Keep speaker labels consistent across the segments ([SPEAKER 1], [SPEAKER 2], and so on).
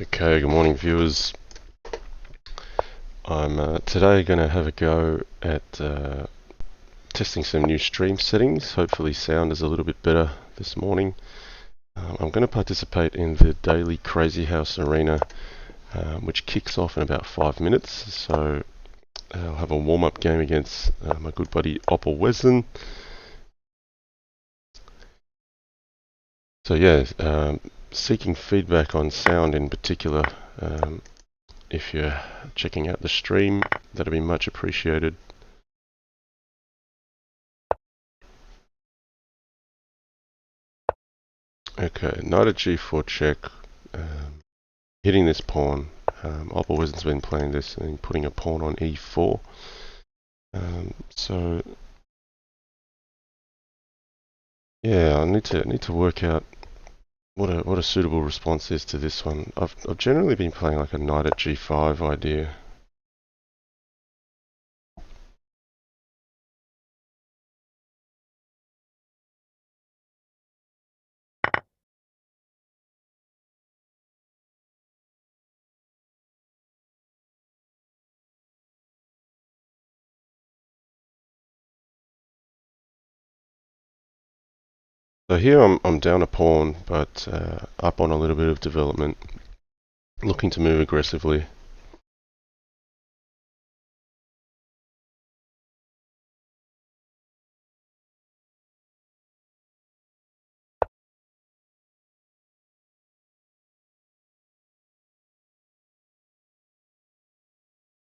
[SPEAKER 1] Okay, good morning viewers. I'm today going to have a go at testing some new stream settings. Hopefully sound is a little bit better this morning. I'm going to participate in the daily Crazyhouse arena, which kicks off in about 5 minutes. So I'll have a warm-up game against my good buddy Opal Weslin. So yeah, seeking feedback on sound in particular. If you're checking out the stream, that'd be much appreciated. Okay, knight at g4 check, hitting this pawn. Opal Wisdom's been playing this and putting a pawn on e4. So yeah, I need to work out what a suitable response is to this one. I've generally been playing like a knight at g5 idea. So here I'm down a pawn, but up on a little bit of development, looking to move aggressively.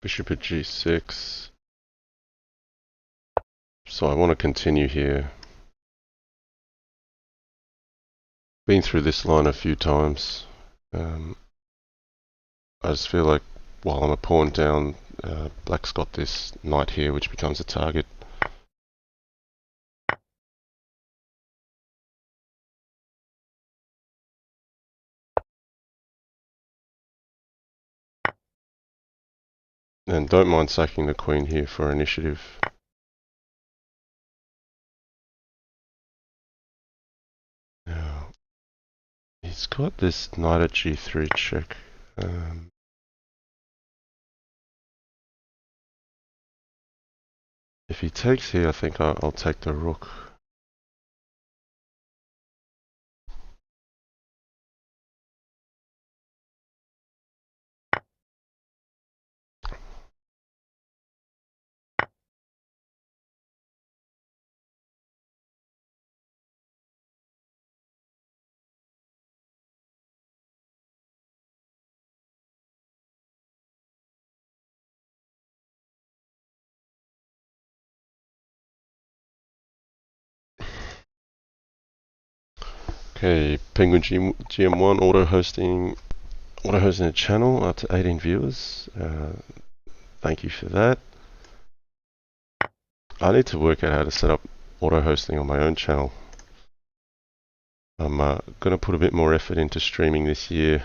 [SPEAKER 1] Bishop at g6. So I want to continue here. Been through this line a few times. I just feel like while I'm a pawn down, black's got this knight here which becomes a target. And don't mind sacking the queen here for initiative. Now, he's got this knight at g3 check. If he takes here, I think I'll take the rook. Okay, Penguin GM1 auto-hosting a channel up to 18 viewers. Thank you for that. I need to work out how to set up auto-hosting on my own channel. I'm going to put a bit more effort into streaming this year,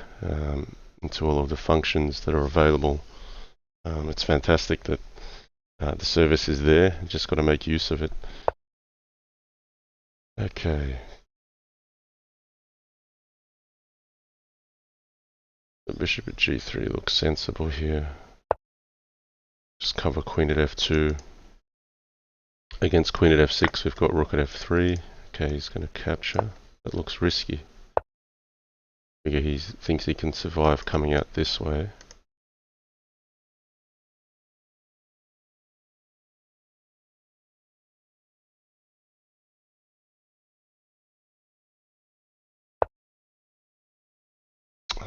[SPEAKER 1] into all of the functions that are available. It's fantastic that the service is there, just got to make use of it. Okay. The bishop at g3 looks sensible here. Just cover queen at f2. Against queen at f6 we've got rook at f3. Okay, he's going to capture. That looks risky. Figure he thinks he can survive coming out this way.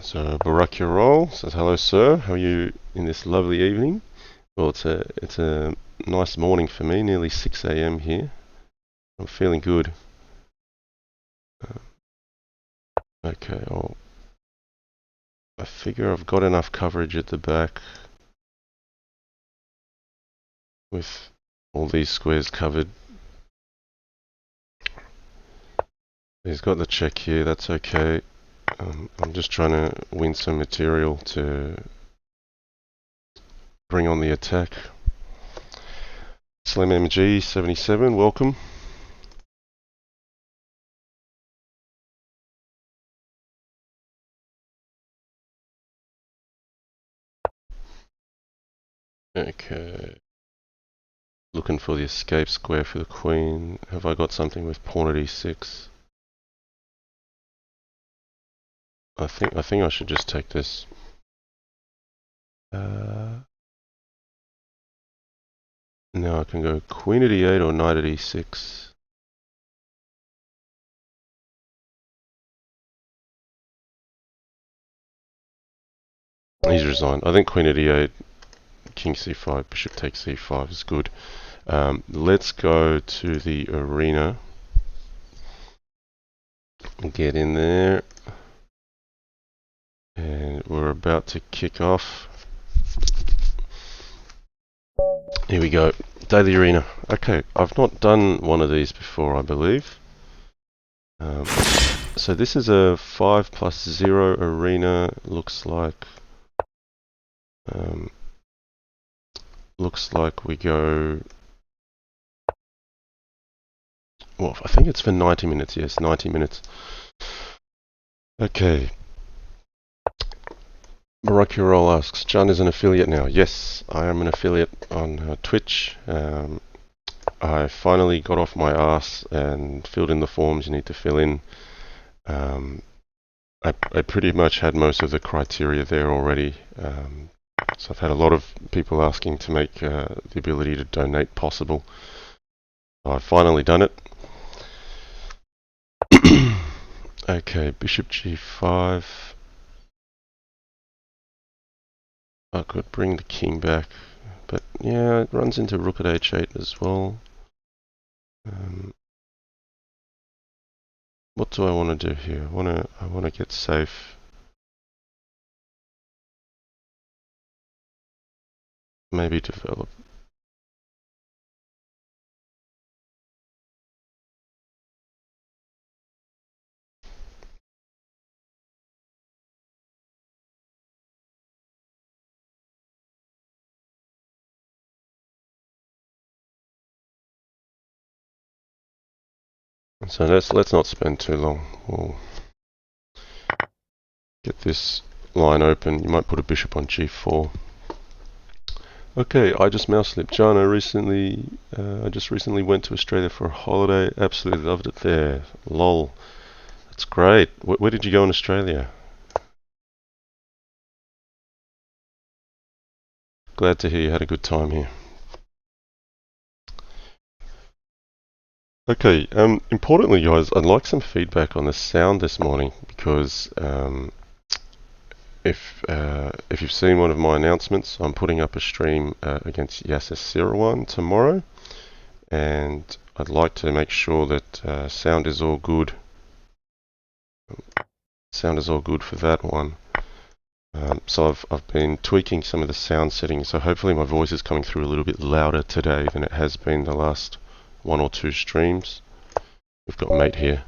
[SPEAKER 1] So Barakia Roll says, hello sir, how are you in this lovely evening? Well, it's a nice morning for me, nearly 6 a.m. here. I'm feeling good. Okay, I figure I've got enough coverage at the back with all these squares covered. He's got the check here, that's okay. I'm just trying to win some material to bring on the attack. Slim MG 77, welcome. Okay. Looking for the escape square for the queen. Have I got something with pawn at e6? I think I should just take this. Now I can go queen at e8 or knight at e6. He's resigned. I think queen at e8, king c5, bishop takes c5 is good. Let's go to the arena. Get in there. And we're about to kick off. Here we go. Daily arena. Okay, I've not done one of these before, I believe. So this is a 5+0 arena. Looks like we go. Well, I think it's for 90 minutes. Yes, 90 minutes. Okay. Roll asks, John is an affiliate now. Yes, I am an affiliate on Twitch. I finally got off my ass and filled in the forms you need to fill in. I pretty much had most of the criteria there already. So I've had a lot of people asking to make the ability to donate possible. I've finally done it. Okay, bishop g5. I could bring the king back, but yeah, it runs into rook at h8 as well. What do I want to do here? I want to get safe. Maybe develop. So let's not spend too long. We'll get this line open. You might put a bishop on g4. Okay, I just mouse slipped. John, I just recently went to Australia for a holiday. Absolutely loved it there. Lol. That's great. Where did you go in Australia? Glad to hear you had a good time here. Okay, importantly guys, I'd like some feedback on the sound this morning because if you've seen one of my announcements, I'm putting up a stream against Yasser Sirawan tomorrow, and I'd like to make sure that sound is all good. Sound is all good for that one. So I've been tweaking some of the sound settings, so hopefully my voice is coming through a little bit louder today than it has been the last one or two streams. We've got mate here.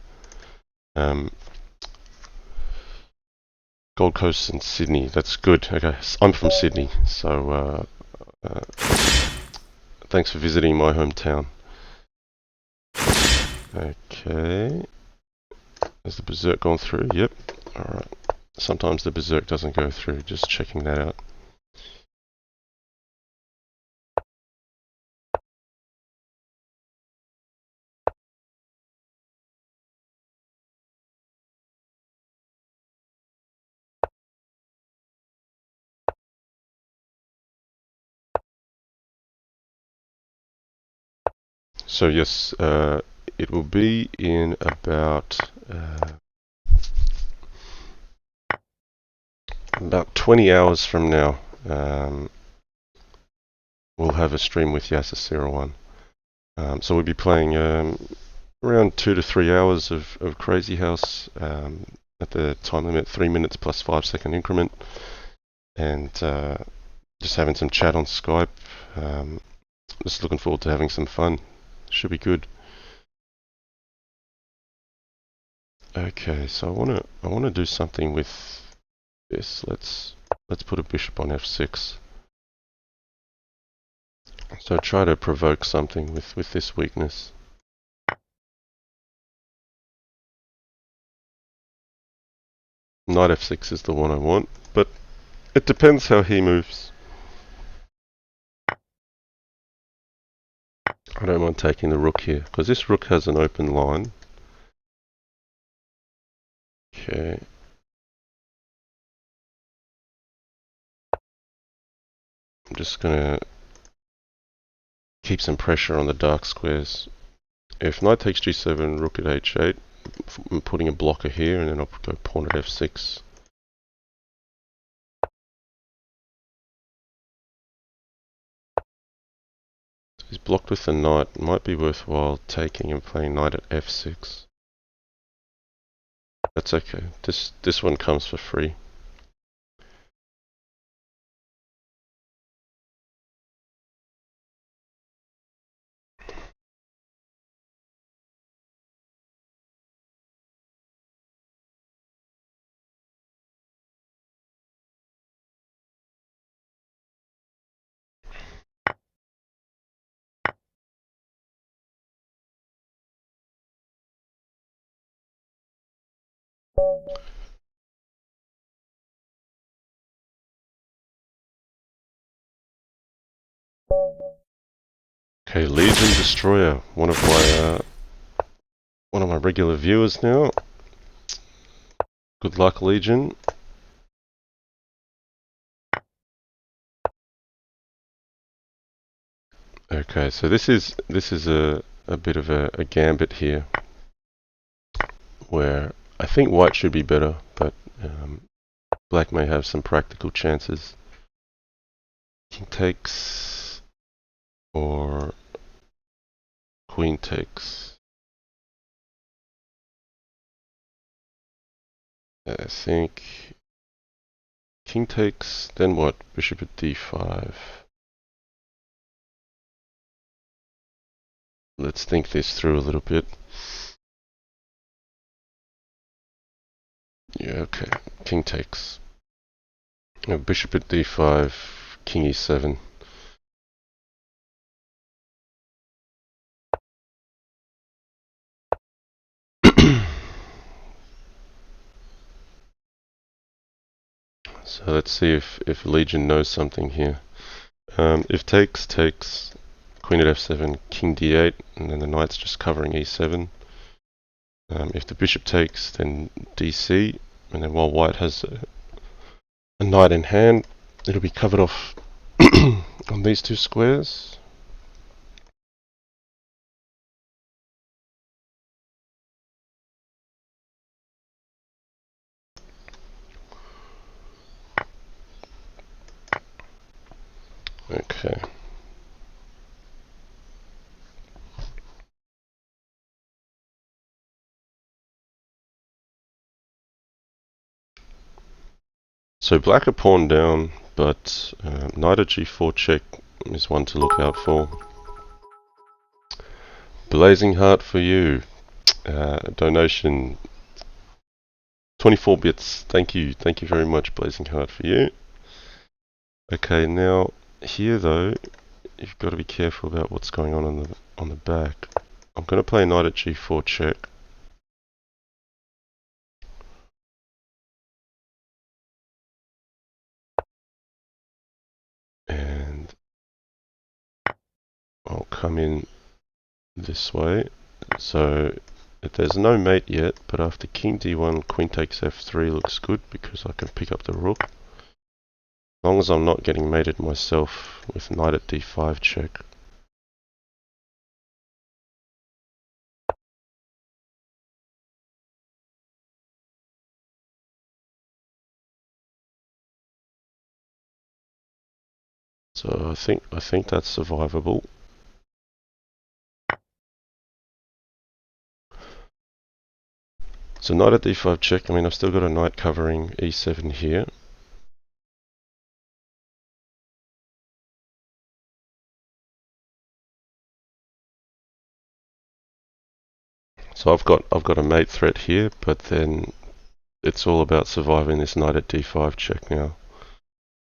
[SPEAKER 1] Gold Coast and Sydney, that's good. Okay, I'm from Sydney, so thanks for visiting my hometown. Okay, has the berserk gone through? Yep. Alright, sometimes the berserk doesn't go through, just checking that out. So yes, it will be in about 20 hours from now. We'll have a stream with Yasser Sirawan. So we'll be playing around 2 to 3 hours of Crazyhouse at the time limit, 3 minutes plus 5-second increment, and just having some chat on Skype. Just looking forward to having some fun. Should be good. Okay, so I wanna do something with this. Let's put a bishop on f6. So try to provoke something with this weakness. Knight f6 is the one I want, but it depends how he moves. I don't mind taking the rook here, because this rook has an open line. Okay. I'm just going to keep some pressure on the dark squares. If knight takes g7, rook at h8, I'm putting a blocker here, and then I'll go pawn at f6. So he's blocked with the knight. It might be worthwhile taking and playing knight at f6. That's okay. This one comes for free. Okay, Legion Destroyer, one of my regular viewers now. Good luck, Legion. Okay, so this is a bit of a gambit here, where I think white should be better, but black may have some practical chances. King takes or queen takes. I think king takes, then what? Bishop at d5. Let's think this through a little bit. Yeah, okay. King takes. Bishop at d5, king e7. So let's see if Legion knows something here. If takes, queen at f7, king d8, and then the knight's just covering e7. If the bishop takes, then dc, and then while white has a knight in hand, it'll be covered off on these two squares. Okay. So black are pawn down, but knight at g4 check is one to look out for. Blazing Heart for you. Donation 24 bits. Thank you very much, Blazing Heart for you. Okay, now here though, you've got to be careful about what's going on the back. I'm going to play knight at g4 check. And I'll come in this way. So there's no mate yet, but after king d1, queen takes f3 looks good because I can pick up the rook. As long as I'm not getting mated myself with knight at d5 check. So I think that's survivable. So knight at d5 check. I mean, I've still got a knight covering e7 here. So I've got a mate threat here, but then it's all about surviving this knight at d5 check now.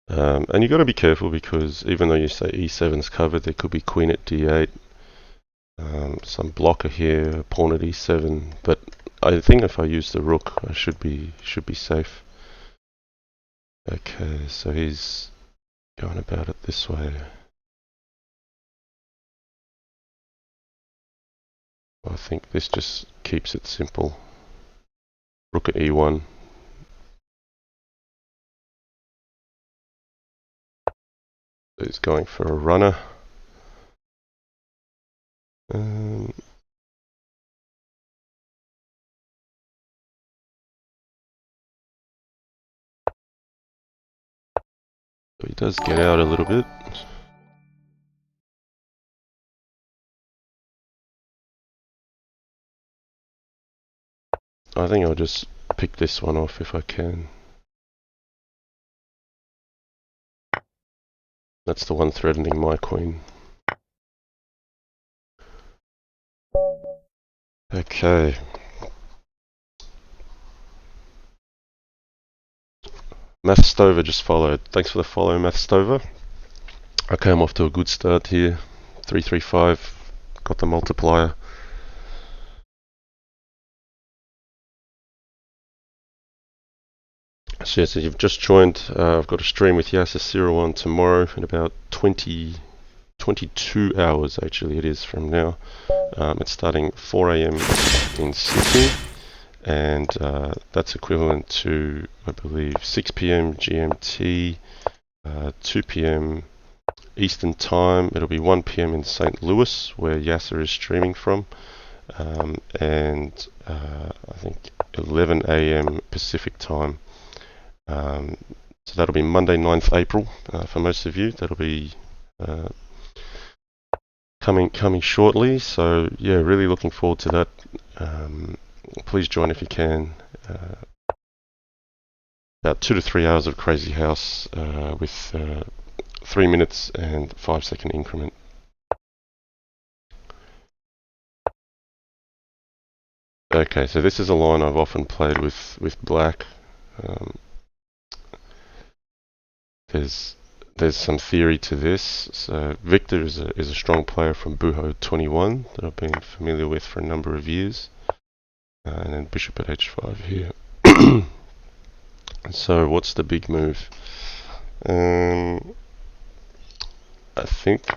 [SPEAKER 1] And you've got to be careful because even though you say e7's covered, there could be queen at d8, some blocker here, pawn at e7. But I think if I use the rook, I should be safe. Okay, so he's going about it this way. I think this just keeps it simple. Rook at e1. He's going for a runner. He does get out a little bit. I think I'll just pick this one off if I can. That's the one threatening my queen. Okay. Math Stover just followed. Thanks for the follow, Math Stover. Okay, I'm off to a good start here. 335. Got the multiplier. So, yes, you've just joined. I've got a stream with Yasser01 tomorrow in about 22 hours, actually, it is from now. It's starting 4 a.m. in Sydney, and that's equivalent to, I believe, 6 p.m. GMT, 2 p.m. Eastern Time. It'll be 1 p.m. in St. Louis, where Yasser is streaming from, and I think 11 a.m. Pacific Time. So that'll be Monday, 9th April for most of you. That'll be coming shortly. So yeah, really looking forward to that. Please join if you can. About 2 to 3 hours of Crazyhouse with 3 minutes and 5-second increment. Okay, so this is a line I've often played with black. There's some theory to this. So Victor is a strong player from Buho 21 that I've been familiar with for a number of years. And then bishop at h5 here. So what's the big move? I think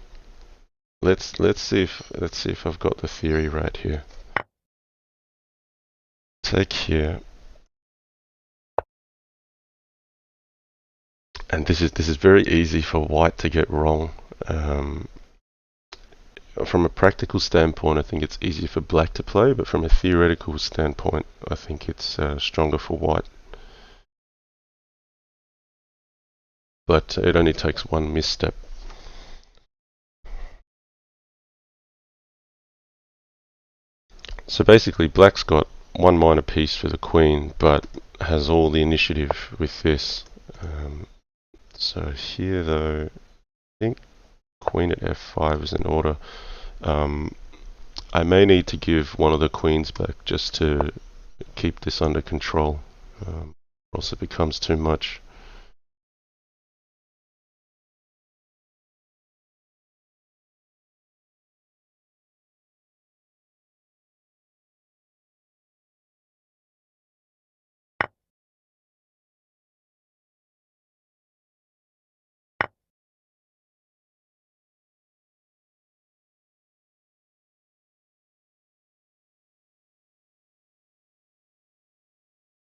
[SPEAKER 1] let's see if I've got the theory right here. Take here. And this is very easy for white to get wrong. From a practical standpoint, I think it's easier for black to play, but from a theoretical standpoint, I think it's stronger for white. But it only takes one misstep. So basically, black's got one minor piece for the queen, but has all the initiative with this. So here, though, I think queen at f5 is in order. I may need to give one of the queens back just to keep this under control, or else it becomes too much.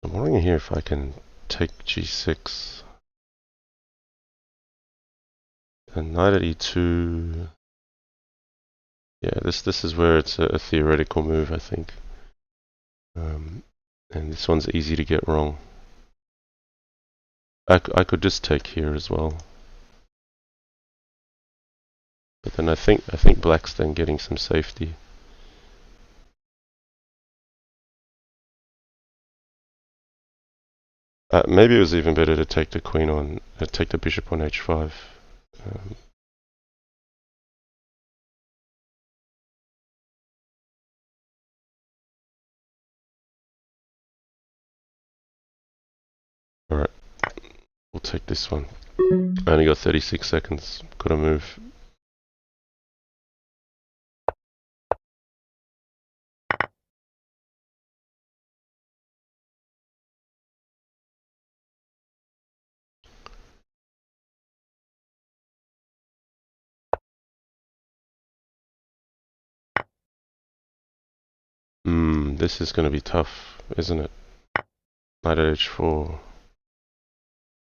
[SPEAKER 1] I'm wondering here if I can take g6. And knight at e2. Yeah, this is where it's a theoretical move, I think. And this one's easy to get wrong. I could just take here as well. But then I think black's then getting some safety. Maybe it was even better to take the queen on, take the bishop on h5. Alright, we'll take this one. I only got 36 seconds. Gotta move. This is going to be tough, isn't it? Knight at h4.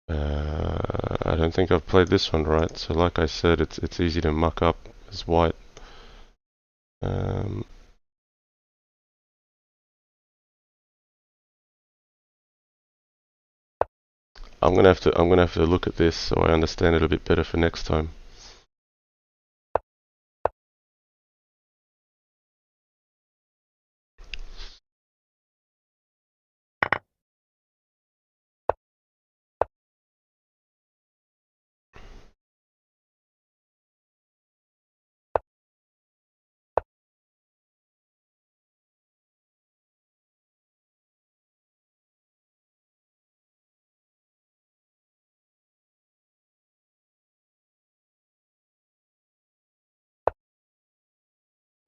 [SPEAKER 1] I don't think I've played this one right, so like I said, it's easy to muck up as white. I'm gonna have to look at this so I understand it a bit better for next time.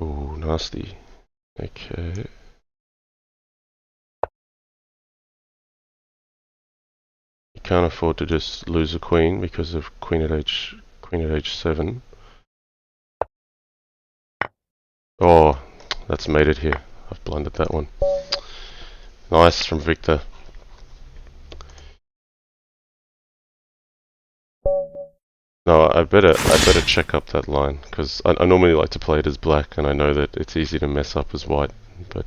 [SPEAKER 1] Ooh, nasty. Okay. You can't afford to just lose a queen because of queen at h7. Oh, that's made it here. I've blundered that one. Nice from Victor. No, I better check up that line because I normally like to play it as black, and I know that it's easy to mess up as white, but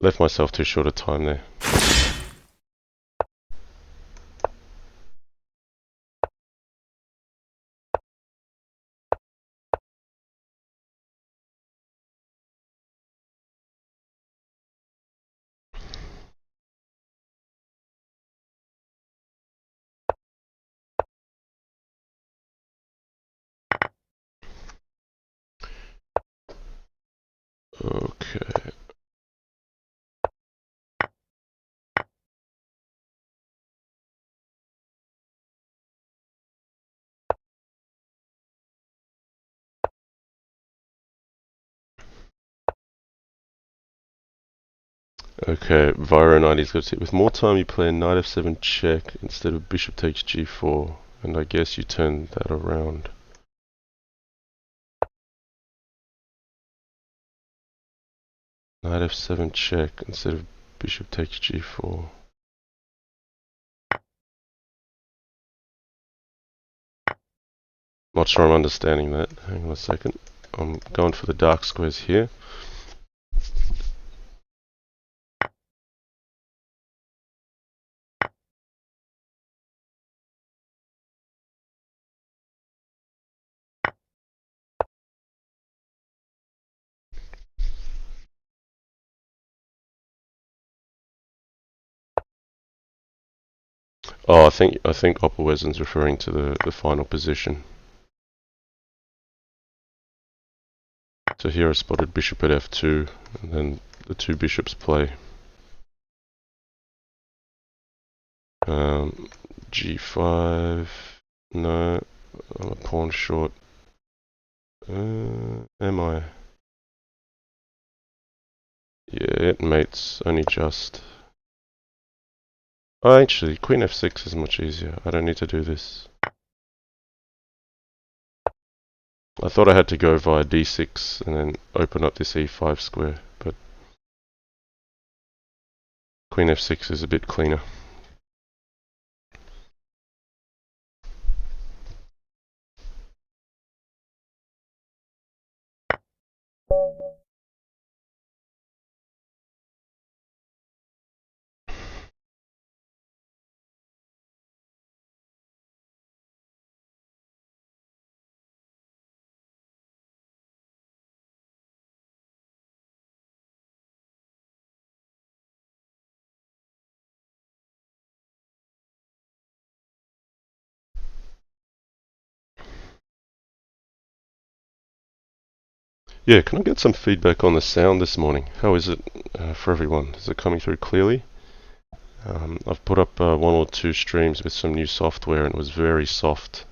[SPEAKER 1] left myself too short a time there. Okay. Okay, Viro 90's got to hit. With more time, you play a knight f7 check instead of bishop takes g4, and I guess you turn that around. Knight f7 check instead of bishop takes g4. Not sure I'm understanding that. Hang on a second. I'm going for the dark squares here. Oh, I think Opperwesen's referring to the final position. So here I spotted bishop at f2, and then the two bishops play. G5. No, I'm a pawn short. Am I? Yeah, it mates only just. Oh, actually, queen f6 is much easier. I don't need to do this. I thought I had to go via d6 and then open up this e5 square, but queen f6 is a bit cleaner. Yeah, can I get some feedback on the sound this morning? How is it for everyone? Is it coming through clearly? I've put up one or two streams with some new software and it was very soft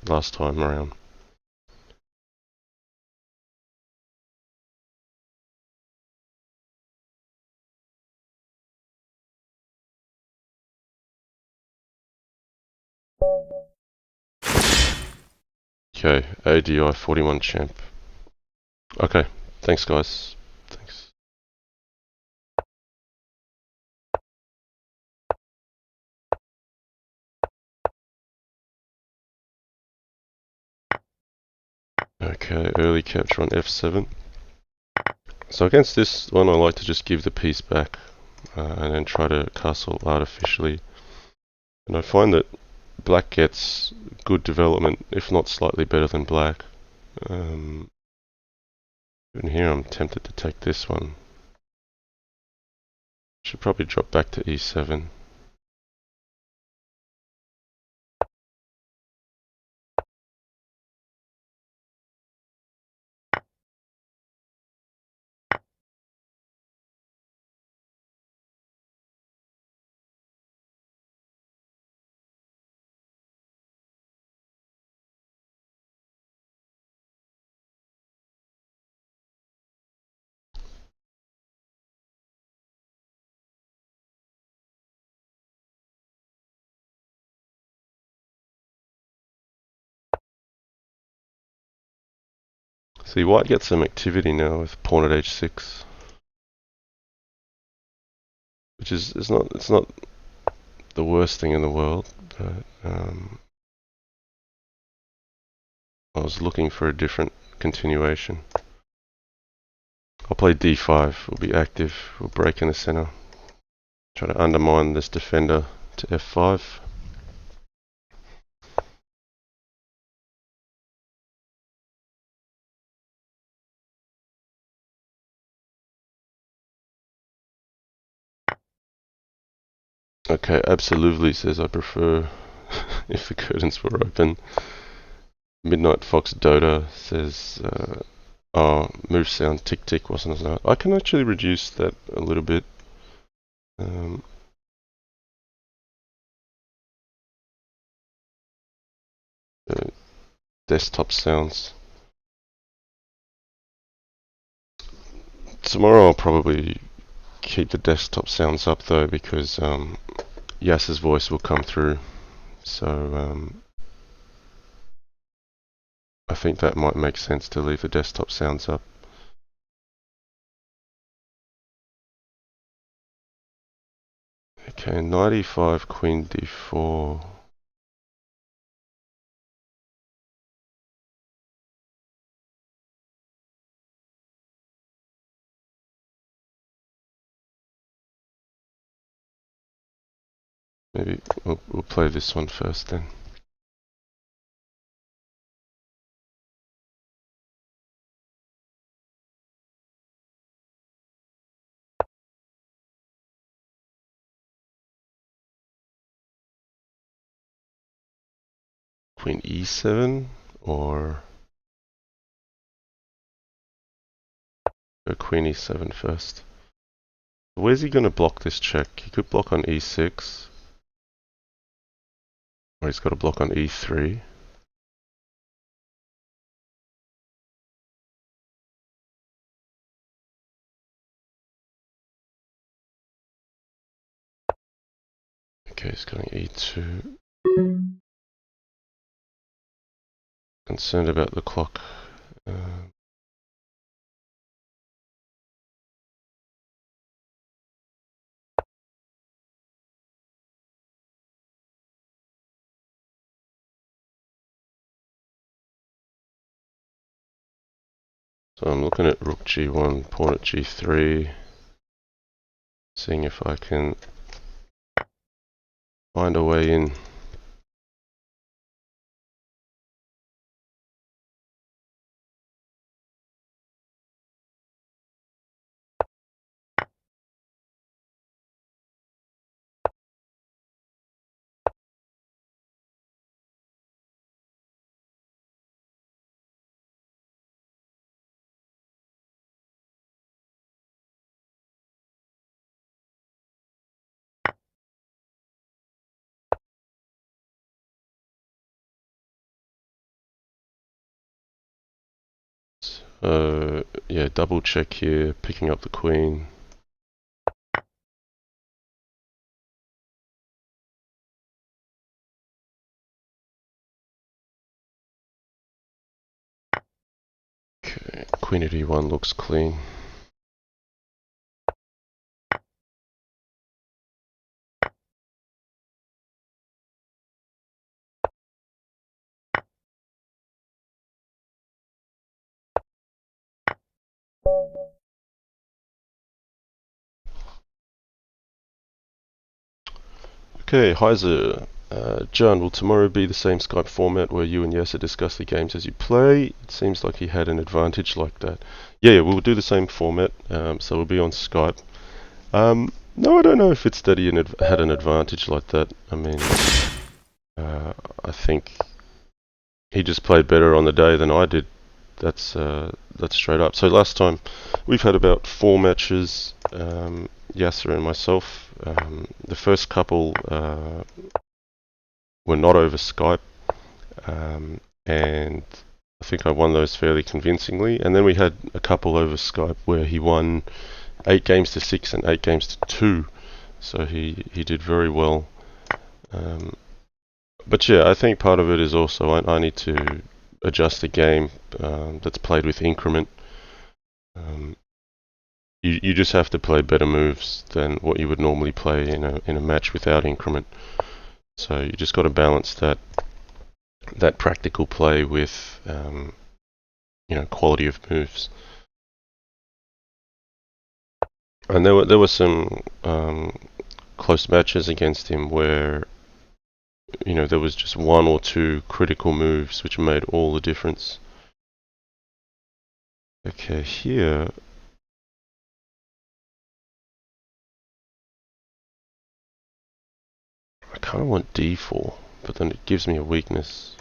[SPEAKER 1] last time around. Okay, ADI 41 champ. Okay, thanks guys. Okay, early capture on f7. So against this one, I like to just give the piece back and then try to castle artificially. And I find that black gets good development, if not slightly better than black. Even here I'm tempted to take this one. Should probably drop back to e7. See, white gets some activity now with pawn at h6, which is it's not the worst thing in the world, but I was looking for a different continuation. I'll play d5. We'll be active. We'll break in the center. Try to undermine this defender to f5. Okay, absolutely says I prefer if the curtains were open. Midnight Fox Dota says, oh, move sound tick tick wasn't as loud. I can actually reduce that a little bit. Desktop sounds. Tomorrow I'll probably keep the desktop sounds up though, because Yas's voice will come through. So I think that might make sense to leave the desktop sounds up. Okay, knight e5, queen d4. Maybe we'll play this one first then. Queen e7 or queen e7 first. Where's he going to block this check? He could block on e6, or he's got to block on e3. Okay, he's going e2. Concerned about the clock. So I'm looking at rook g1, pawn at g3, seeing if I can find a way in. Yeah, double check here, picking up the queen. Okay, queen at e1 looks clean. Okay, Heiser. John, will tomorrow be the same Skype format where you and Yasser discuss the games as you play? It seems like he had an advantage like that. Yeah, we'll do the same format, so we'll be on Skype. No, I don't know if it's that he had an advantage like that. I mean, I think he just played better on the day than I did. That's straight up. So last time, we've had about 4 matches, Yasser and myself. The first couple were not over Skype, and I think I won those fairly convincingly. And then we had a couple over Skype where he won 8 games to 6 and 8 games to 2. So he did very well. But yeah, I think part of it is also I need to adjust the game that's played with increment. You just have to play better moves than what you would normally play in a match without increment. So you just got to balance that practical play with quality of moves. And there were some close matches against him where there was just 1 or 2 critical moves which made all the difference. Okay, here I kind of want d4, but then it gives me a weakness.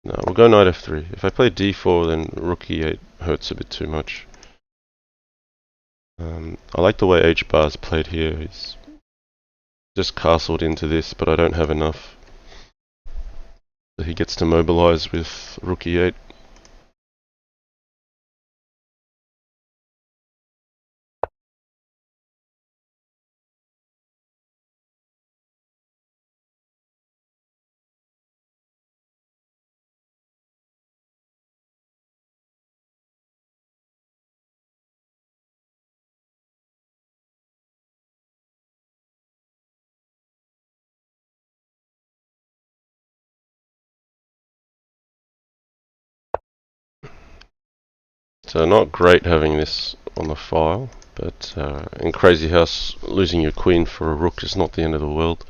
[SPEAKER 1] No, we'll go knight f3. If I play d4, then rook e8 hurts a bit too much. I like the way h-bar's played here. He's just castled into this, but I don't have enough. So he gets to mobilize with rook e8. So not great having this on the file, but in Crazyhouse, losing your queen for a rook is not the end of the world.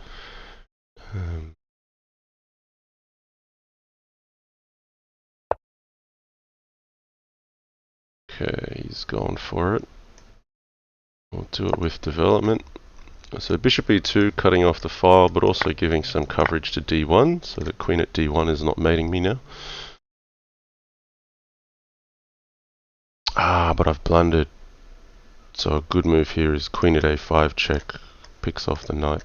[SPEAKER 1] Okay, he's gone for it. We'll do it with development. So bishop e2, cutting off the file, but also giving some coverage to d1, so the queen at d1 is not mating me now. But I've blundered. So a good move here is queen at a5 check, picks off the knight.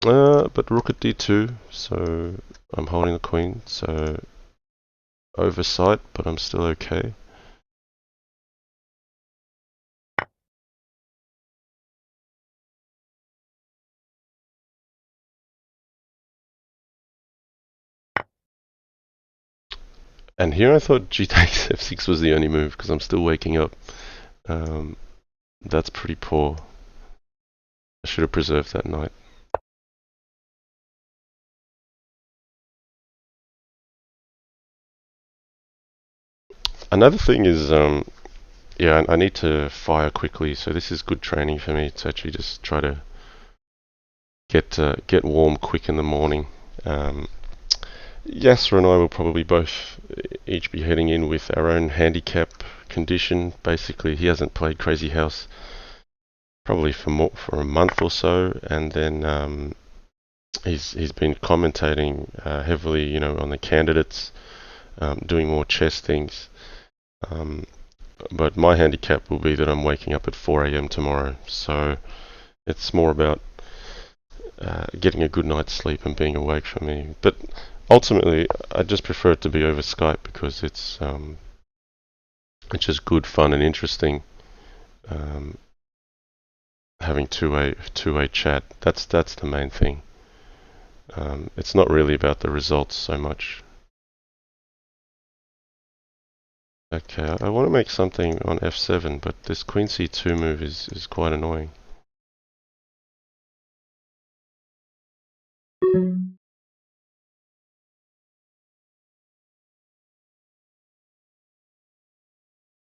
[SPEAKER 1] But rook at d2, so I'm holding the queen, so oversight, but I'm still okay. And here I thought g takes f6 was the only move, because I'm still waking up. That's pretty poor. I should have preserved that knight. Another thing is, yeah, I need to fire quickly, so this is good training for me to actually just try to get warm quick in the morning. Yasser and I will probably both each be heading in with our own handicap condition. Basically, he hasn't played Crazyhouse probably for a month or so, and then he's been commentating heavily, on the candidates, doing more chess things. But my handicap will be that I'm waking up at 4 a.m. tomorrow, so it's more about getting a good night's sleep and being awake for me. But ultimately, I just prefer it to be over Skype because it's just good fun and interesting. Having two-way chat. That's the main thing. It's not really about the results so much. Okay, I want to make something on f7, but this queen c2 move is quite annoying.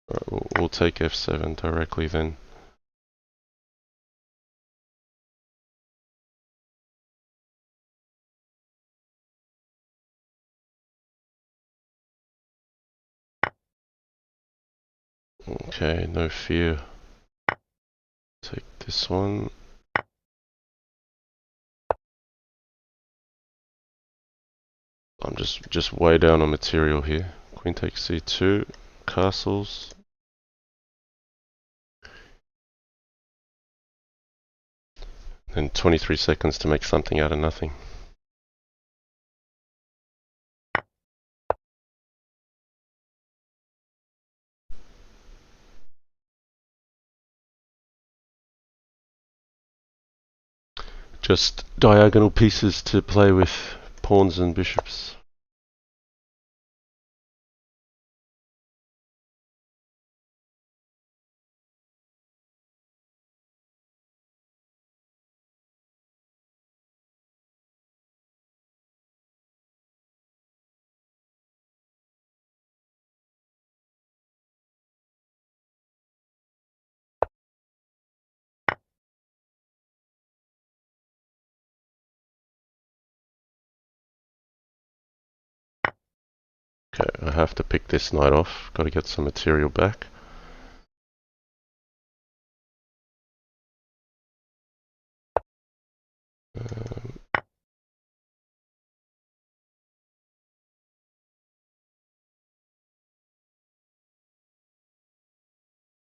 [SPEAKER 1] Right, we'll take f7 directly then. Okay, no fear. Take this one. I'm just way down on material here. Queen takes c2, castles. Then 23 seconds to make something out of nothing. Just diagonal pieces to play with pawns and bishops. Okay, I have to pick this knight off. Got to get some material back.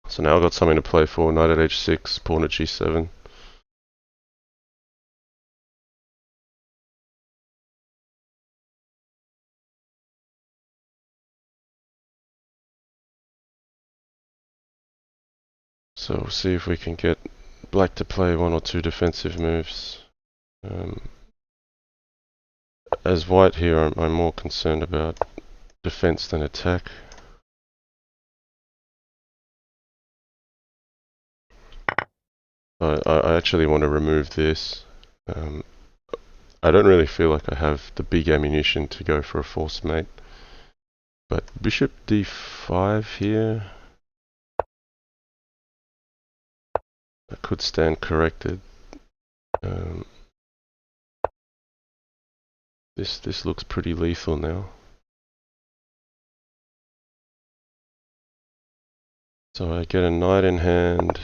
[SPEAKER 1] So now I've got something to play for. Knight at h6, pawn at g7. So we'll see if we can get black to play one or two defensive moves. As white here, I'm more concerned about defense than attack. I actually want to remove this. I don't really feel like I have the big ammunition to go for a forced mate. But bishop d5 here, that could stand corrected. This looks pretty lethal now. So I get a knight in hand.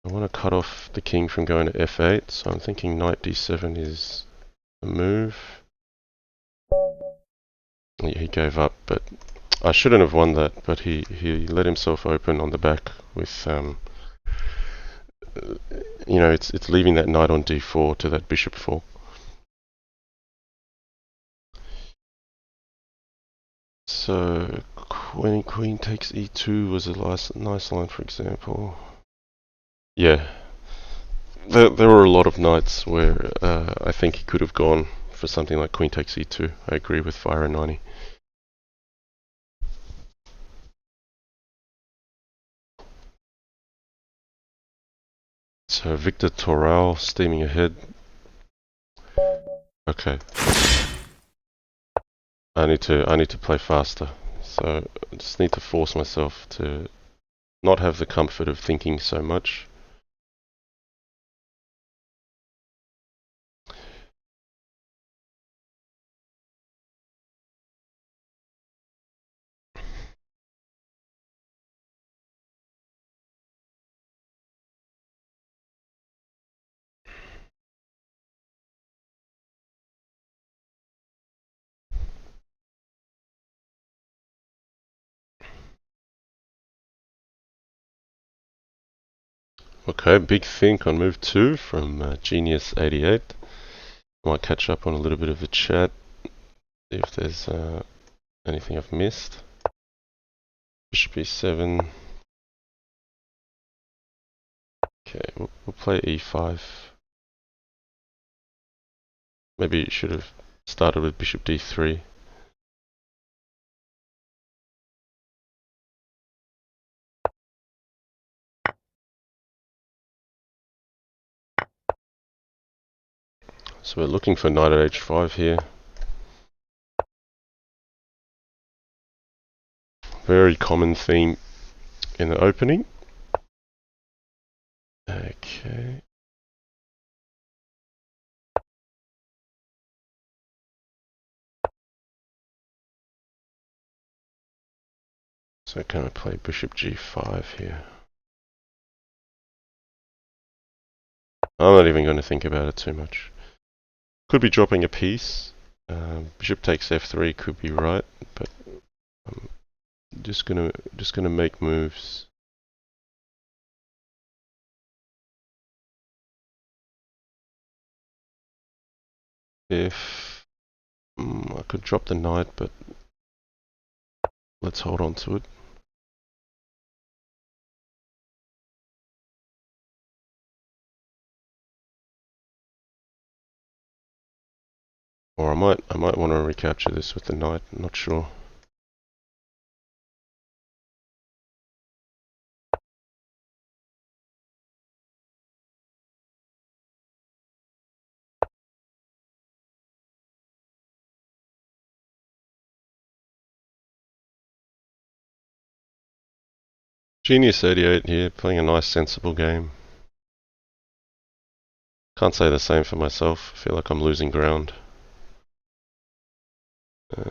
[SPEAKER 1] I want to cut off the king from going to f8, so I'm thinking knight d7 is a move. Yeah, he gave up, but I shouldn't have won that, but he let himself open on the back with, you know, it's leaving that knight on d4 to that bishop 4. So when queen takes e2 was a nice line, for example. Yeah, there were a lot of nights where I think he could have gone for something like queen takes e2. I agree with Fire90. So Victor Toral steaming ahead. Okay. I need to play faster. So I just need to force myself to not have the comfort of thinking so much. Okay, big think on move 2 from Genius88. Might catch up on a little bit of the chat, see if there's anything I've missed. Bishop e7. Okay, we'll play e5. Maybe you should have started with bishop d3. So we're looking for knight at h5 here. Very common theme in the opening. Okay. So So can I play bishop g5 here? I'm not even going to think about it too much. Could be dropping a piece. Bishop takes f3 could be right, but I'm just gonna make moves. If I could drop the knight, but let's hold on to it. Or I might want to recapture this with the knight. I'm not sure. Genius 88 here, playing a nice sensible game. Can't say the same for myself. I feel like I'm losing ground. I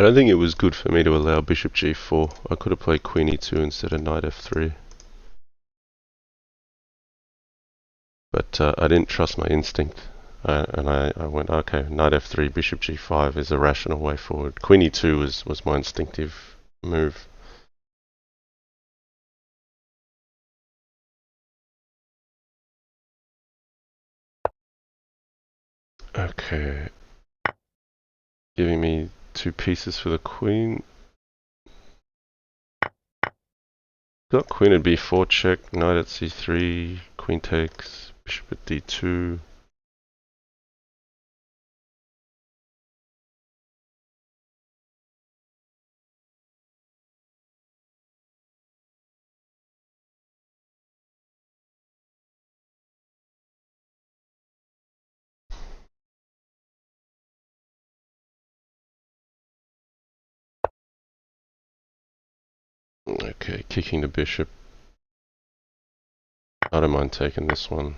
[SPEAKER 1] don't think it was good for me to allow bishop g4. I could have played queen e2 instead of knight f3. But I didn't trust my instinct. And I went, okay, knight f3, bishop g5 is a rational way forward. Queen e2 was my instinctive move. Okay. Giving me 2 pieces for the queen. Got queen at b4 check, knight at c3, queen takes, bishop at d2. Okay, kicking the bishop. I don't mind taking this one.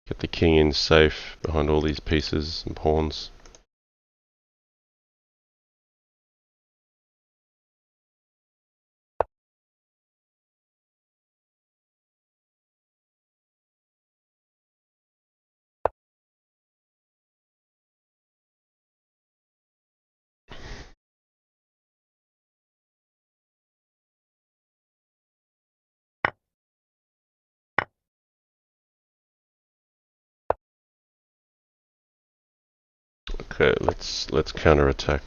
[SPEAKER 1] Get the king in safe behind all these pieces and pawns. Okay, let's counterattack.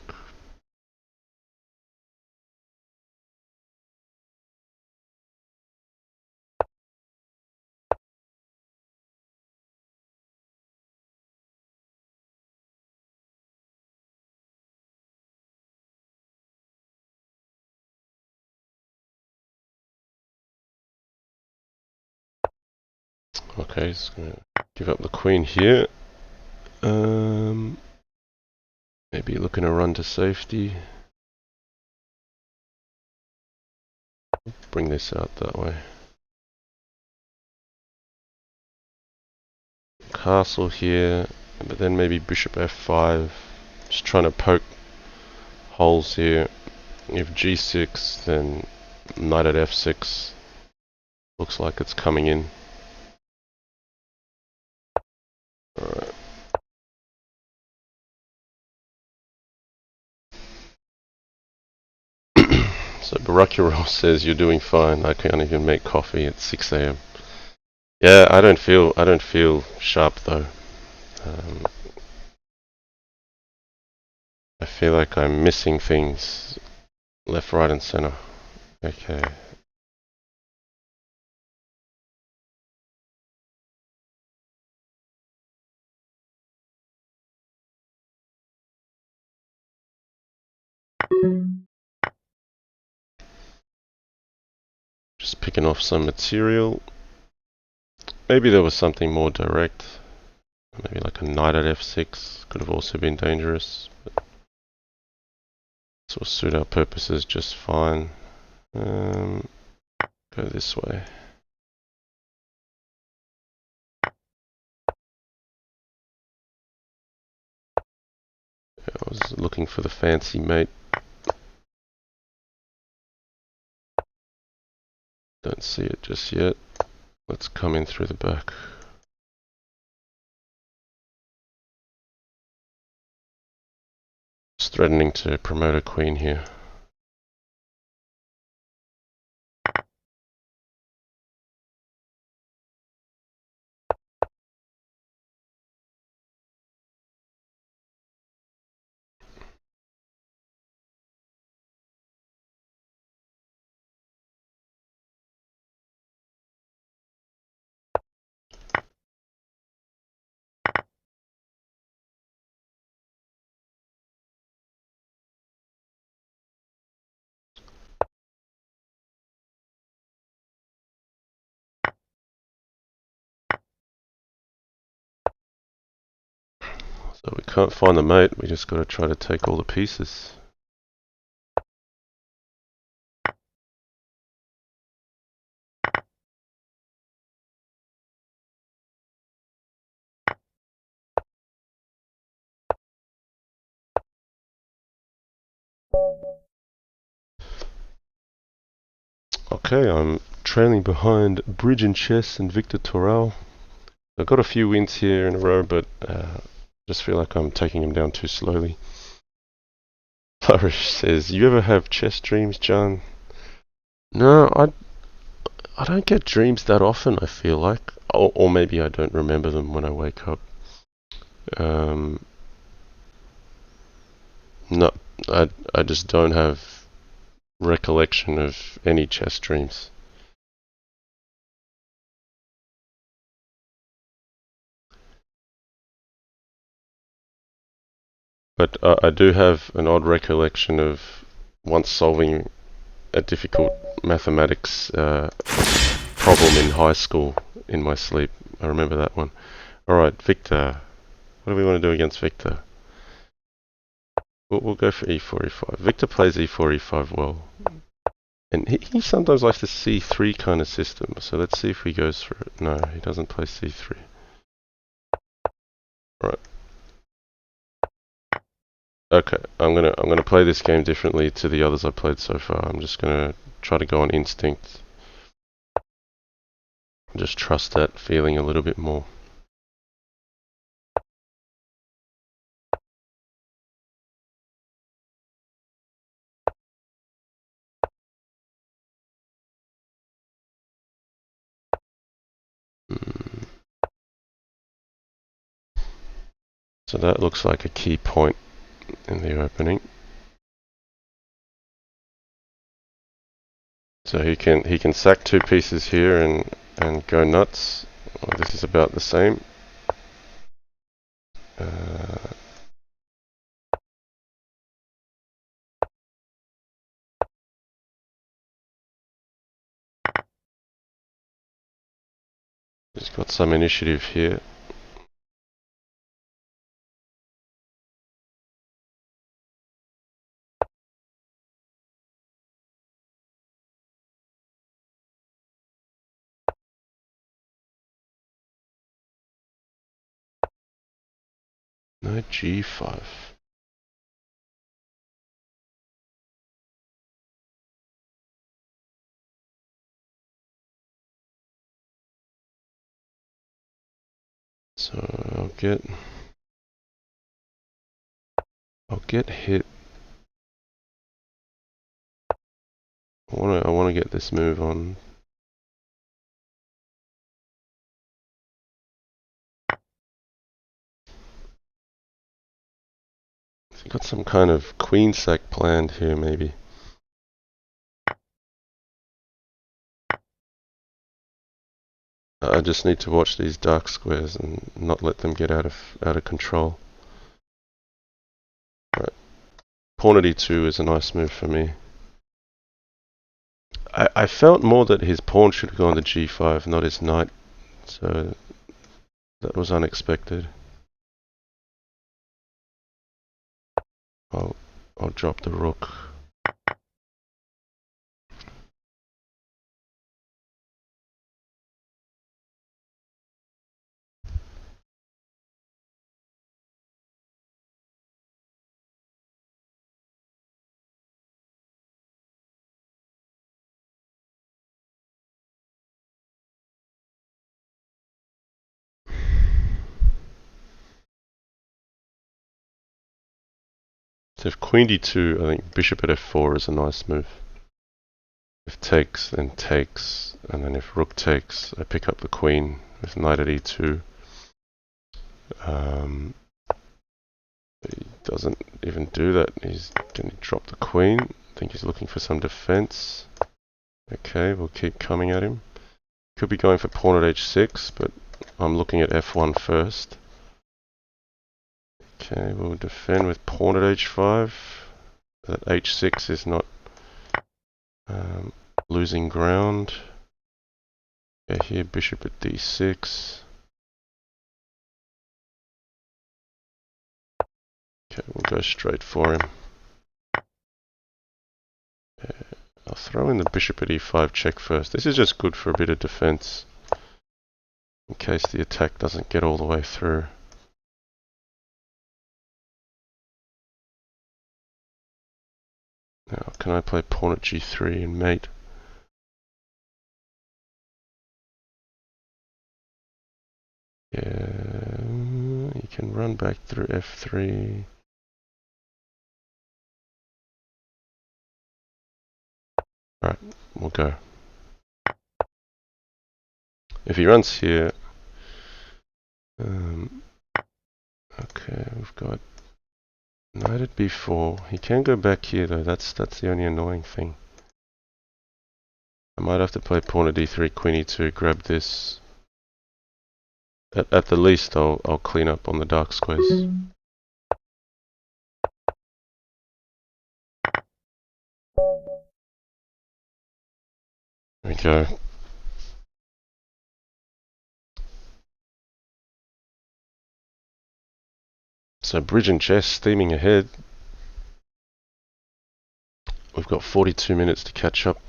[SPEAKER 1] Okay, just gonna give up the queen here. Maybe looking to run to safety. Bring this out that way. Castle here, but then maybe bishop f5. Just trying to poke holes here. If g6, then knight at f6. Looks like it's coming in. Alright. So Barakuro says you're doing fine. I can't even make coffee at 6 a.m. Yeah, I don't feel sharp though. I feel like I'm missing things left, right, and center. Okay. Just picking off some material. Maybe there was something more direct. Maybe like a knight at f6 could have also been dangerous. But this will suit our purposes just fine. Go this way. I was looking for the fancy mate. Don't see it just yet. Let's come in through the back. Just threatening to promote a queen here. So we can't find the mate, we just got to try to take all the pieces. Okay, I'm trailing behind Bridge and Chess and Victor Toral. I've got a few wins here in a row, but just feel like I'm taking him down too slowly. Flourish says, "You ever have chess dreams, John?" No, I don't get dreams that often, I feel like. Or maybe I don't remember them when I wake up. No, I just don't have recollection of any chess dreams. But I do have an odd recollection of once solving a difficult mathematics problem in high school in my sleep. I remember that one. Alright, Victor. What do we want to do against Victor? We'll go for e4, e5. Victor plays e4, e5 well. And he sometimes likes the c3 kind of system, so let's see if he goes for it. No, he doesn't play c3. Right. Okay, I'm gonna play this game differently to the others I played so far. I'm just gonna try to go on instinct. Just trust that feeling a little bit more. So that looks like a key point in the opening. So he can sack two pieces here and go nuts. Well, this is about the same. He's got some initiative here. No g5. So I'll get hit. I wanna get this move on. He's got some kind of queen sack planned here, maybe. I just need to watch these dark squares and not let them get out of control. Right. Pawn at e2 is a nice move for me. I felt more that his pawn should have gone to g5, not his knight, so that was unexpected. I'll drop the rook. So if queen d2, I think bishop at f4 is a nice move. If takes, then takes, and then if rook takes, I pick up the queen with knight at e2. He doesn't even do that. He's going to drop the queen. I think he's looking for some defense. Okay, we'll keep coming at him. Could be going for pawn at h6, but I'm looking at f1 first. Okay, we'll defend with pawn at h5. That h6 is not losing ground. Okay, here bishop at d6. Okay, we'll go straight for him. I'll throw in the bishop at e5 check first. This is just good for a bit of defense in case the attack doesn't get all the way through. Now, can I play pawn at g3 and mate? Yeah, you can run back through f3. Alright, we'll go. If he runs here, okay, we've got knight at b4. He can go back here though. That's the only annoying thing. I might have to play pawn at d3, queen e2, grab this. At the least, I'll clean up on the dark squares. There we go. So bridge and chess steaming ahead. We've got 42 minutes to catch up.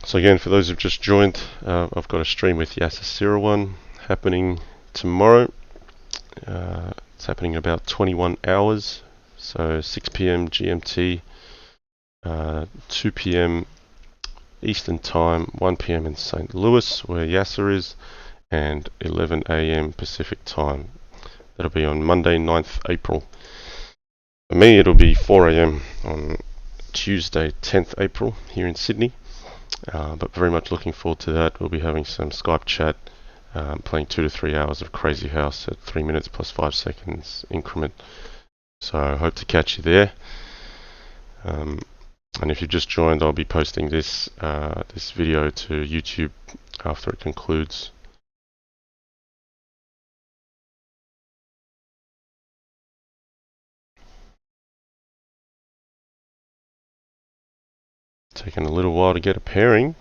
[SPEAKER 1] So again, for those who've just joined, I've got a stream with Yasser01 happening tomorrow. It's happening in about 21 hours, so 6 p.m. GMT, 2 p.m. Eastern Time, 1 p.m. in St. Louis, where Yasser is, and 11 a.m. Pacific Time. That'll be on Monday, 9th April. For me, it'll be 4 a.m. on Tuesday, 10th April, here in Sydney. But very much looking forward to that. We'll be having some Skype chat, playing 2 to 3 hours of Crazyhouse at 3 minutes plus 5 seconds increment. So I hope to catch you there. And if you just joined, I'll be posting this this video to YouTube after it concludes. Taking a little while to get a pairing.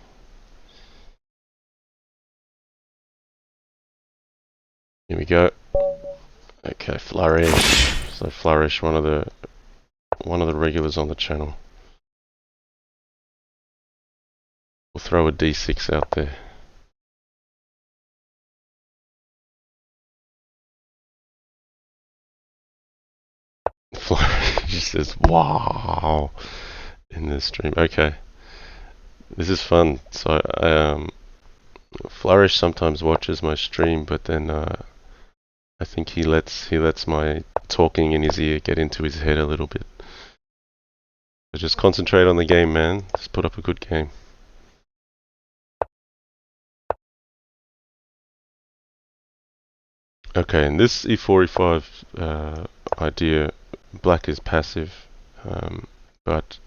[SPEAKER 1] Here we go. Okay, Flourish. So Flourish, one of the regulars on the channel. We'll throw a d6 out there. Flourish says, "Wow," in the stream. Okay, this is fun. So Flourish sometimes watches my stream, but then I think he lets my talking in his ear get into his head a little bit. So just concentrate on the game, man. Just put up a good game. Okay, in this e4, e5 idea, black is passive, but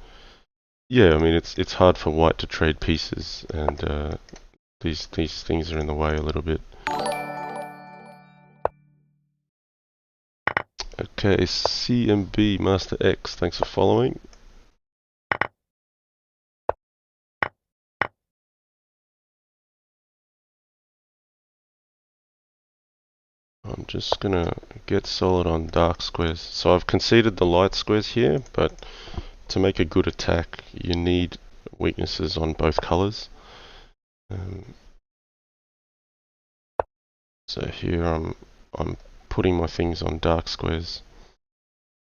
[SPEAKER 1] yeah, I mean it's hard for white to trade pieces, and these things are in the way a little bit. Okay, CMB Master X, thanks for following. I'm just gonna get solid on dark squares. So I've conceded the light squares here, but to make a good attack, you need weaknesses on both colors. Um, so here I'm putting my things on dark squares.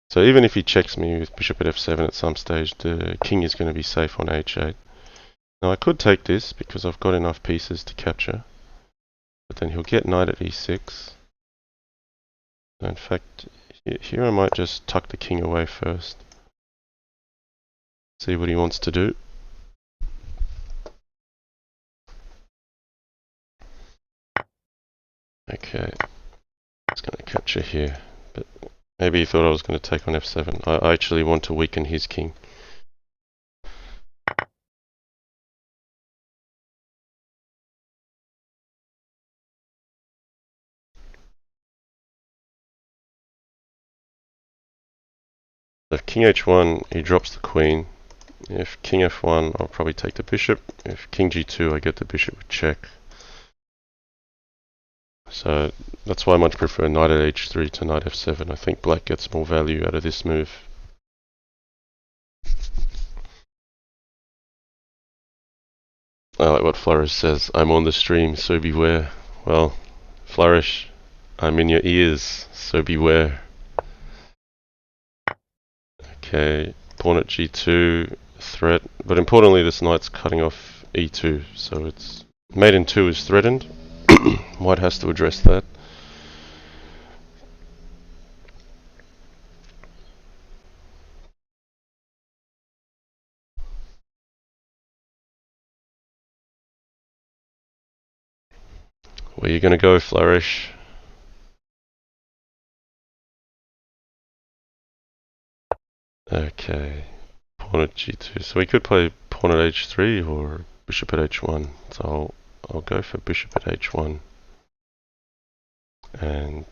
[SPEAKER 1] So even if he checks me with bishop at f7 at some stage, the king is going to be safe on h8. Now I could take this because I've got enough pieces to capture, but then he'll get knight at e6. In fact, here I might just tuck the king away first. See what he wants to do. Okay, it's going to capture here, but maybe he thought I was going to take on f7. I actually want to weaken his king. If king h1, he drops the queen. If king f1, I'll probably take the bishop. If king g2, I get the bishop with check. So that's why I much prefer knight at h3 to knight f7. I think black gets more value out of this move. I like what Flourish says. I'm on the stream, so beware. Well, Flourish, I'm in your ears, so beware. Okay, pawn at g2, threat. But importantly, this knight's cutting off e2, so it's mate in 2 is threatened. White has to address that. Where are you going to go, Flourish? Okay, pawn at g2. So we could play pawn at h3 or bishop at h1. So I'll go for bishop at h1. And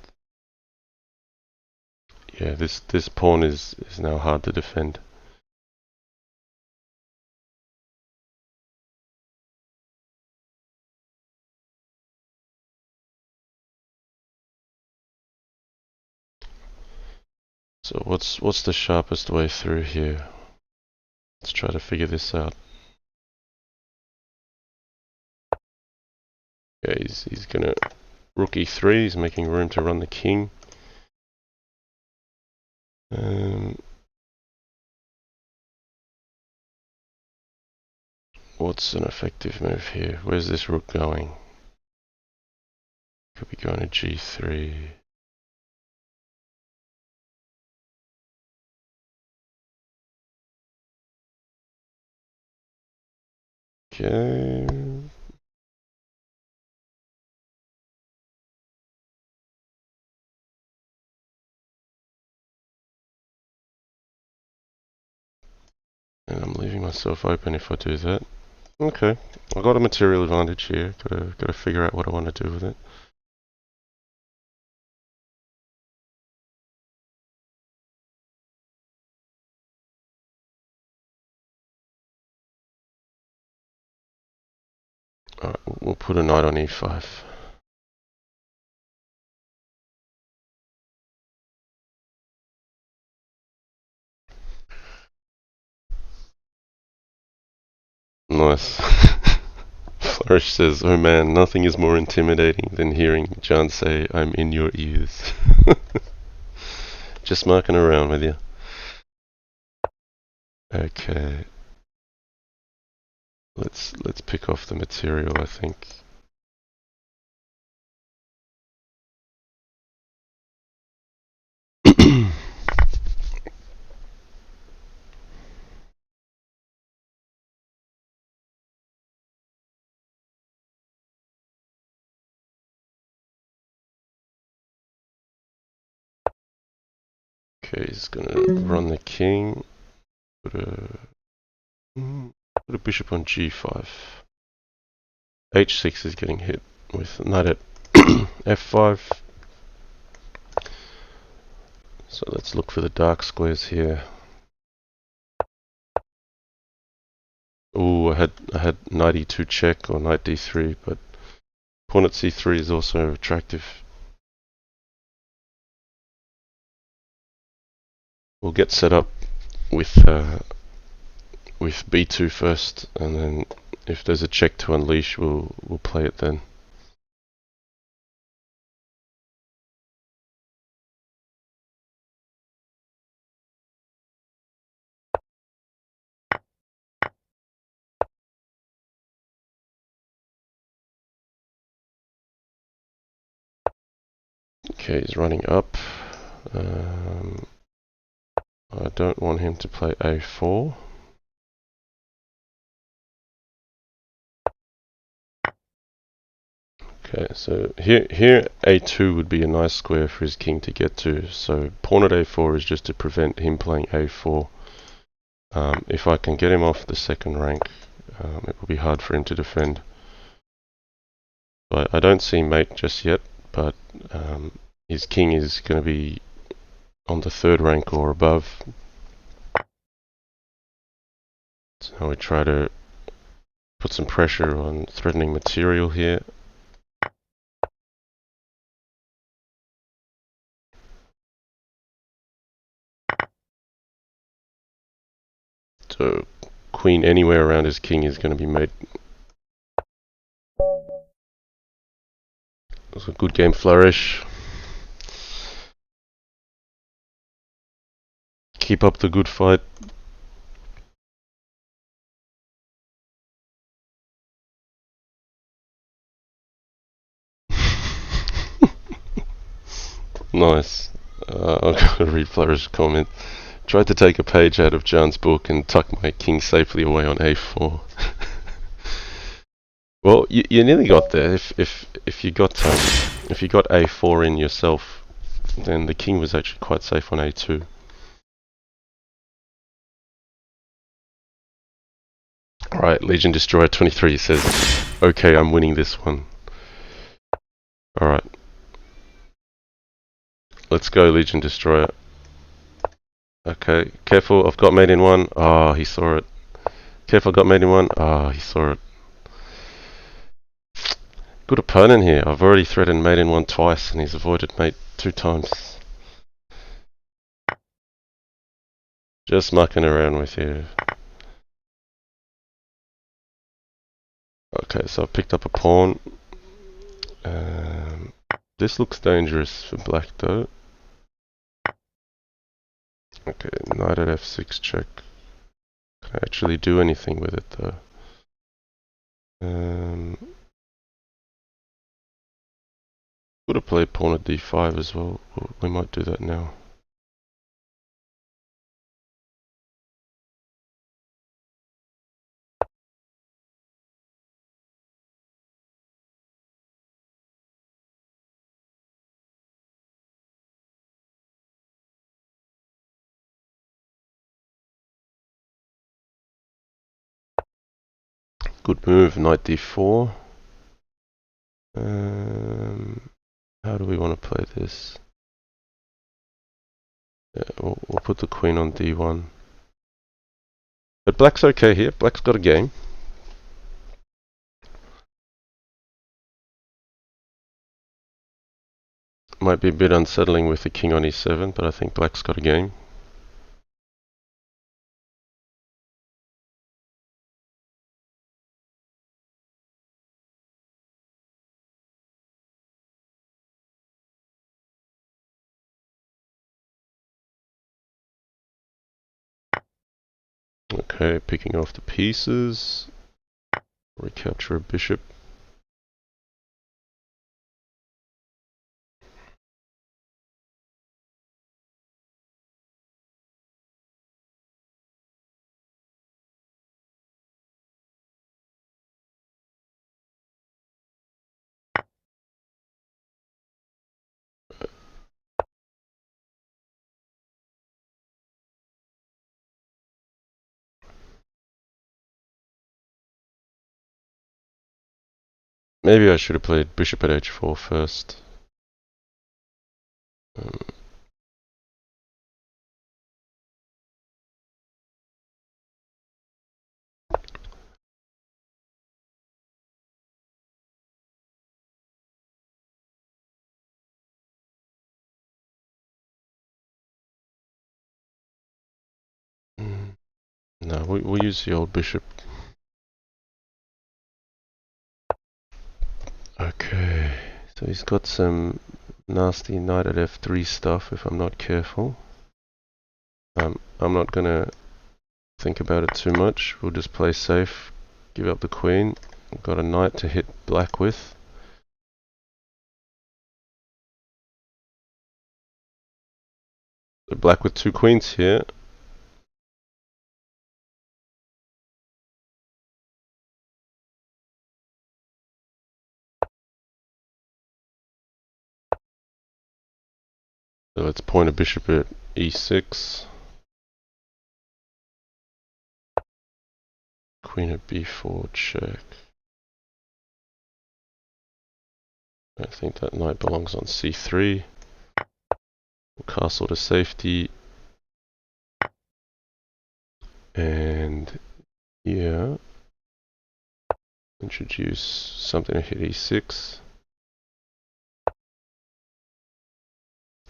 [SPEAKER 1] yeah, this pawn is now hard to defend. So what's the sharpest way through here? Let's try to figure this out. Yeah, he's gonna rook e3. He's making room to run the king. What's an effective move here? Where's this rook going? Could be going to g3. Okay. And I'm leaving myself open if I do that. Okay, I got a material advantage here. Gotta figure out what I want to do with it. Alright, we'll put a knight on e5. Nice. Flourish says, oh man, nothing is more intimidating than hearing John say, I'm in your ears. Just marking around with you. Okay. Let's pick off the material, I think. Okay, he's gonna run the king. Put a bishop on g5. h6 is getting hit with knight at f5. So let's look for the dark squares here. Ooh, I had knight e2 check or knight d3, but pawn at c3 is also attractive. We'll get set up with b2 first, and then if there's a check to unleash, we'll play it then. Okay, he's running up. I don't want him to play a4. Okay, so here a2 would be a nice square for his king to get to. So pawn at a4 is just to prevent him playing a4. If I can get him off the second rank, it will be hard for him to defend. So I don't see mate just yet, but his king is going to be on the third rank or above. So we try to put some pressure on threatening material here. So queen anywhere around his king is going to be mate. It's a good game, Flourish. Keep up the good fight. Nice. I've got to read Flourish's comment. Tried to take a page out of John's book and tuck my king safely away on a4. Well, you nearly got there. If you got a4 in yourself, then the king was actually quite safe on a2. Alright, Legion Destroyer 23 says, okay, I'm winning this one. Alright. Let's go, Legion Destroyer. Okay, careful, I've got mate in one. Ah, he saw it. Careful, I've got mate in one. Ah, he saw it. Good opponent here. I've already threatened mate in one twice and he's avoided mate 2 times. Just mucking around with you. Okay, so I've picked up a pawn. This looks dangerous for black though. Okay, knight at f6 check. Can I actually do anything with it though? Could have played pawn at d5 as well. We might do that now. Good move, knight d4. How do we want to play this? Yeah, we'll put the queen on d1. But black's okay here. Black's got a game. Might be a bit unsettling with the king on e7, but I think black's got a game. Okay, picking off the pieces. Recapture a bishop. Maybe I should have played bishop at h4 first. No, we'll use the old bishop. Okay, so he's got some nasty knight at f3 stuff if I'm not careful. I'm not gonna think about it too much. We'll just play safe, give up the queen. We've got a knight to hit black with. So black with two queens here. So let's point a bishop at e6. Queen at b4, check. I think that knight belongs on c3. Castle to safety. And yeah, introduce something to hit e6.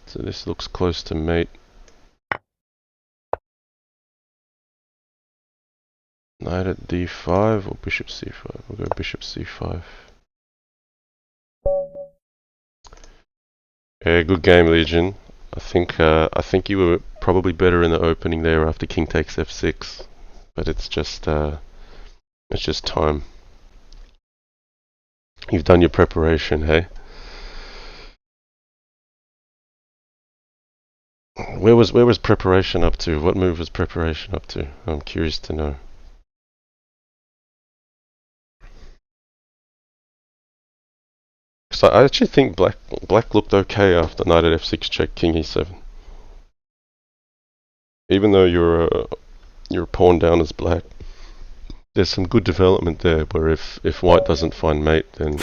[SPEAKER 1] So this looks close to mate. Knight at d5 or bishop c5? We'll go bishop c5. Yeah, good game, Legion. I think you were probably better in the opening there after king takes f6, but it's just time. You've done your preparation, hey? Where was preparation up to? What move was preparation up to? I'm curious to know. So I actually think black looked okay after knight at f6 check king e7. Even though you're a pawn down as black, there's some good development there. Where if white doesn't find mate, then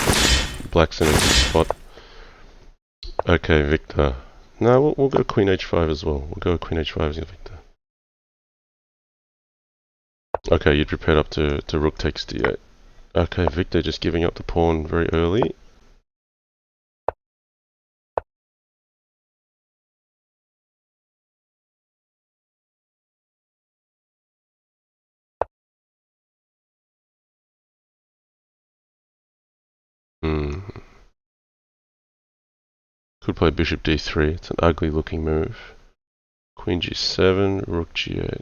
[SPEAKER 1] black's in a good spot. Okay, Victor. No, we'll go queen h5 as well. We'll go queen h5 as Victor. Okay, you'd prepared up to rook takes d8. Okay, Victor just giving up the pawn very early. Could play bishop d3. It's an ugly looking move. Queen g7, rook g8.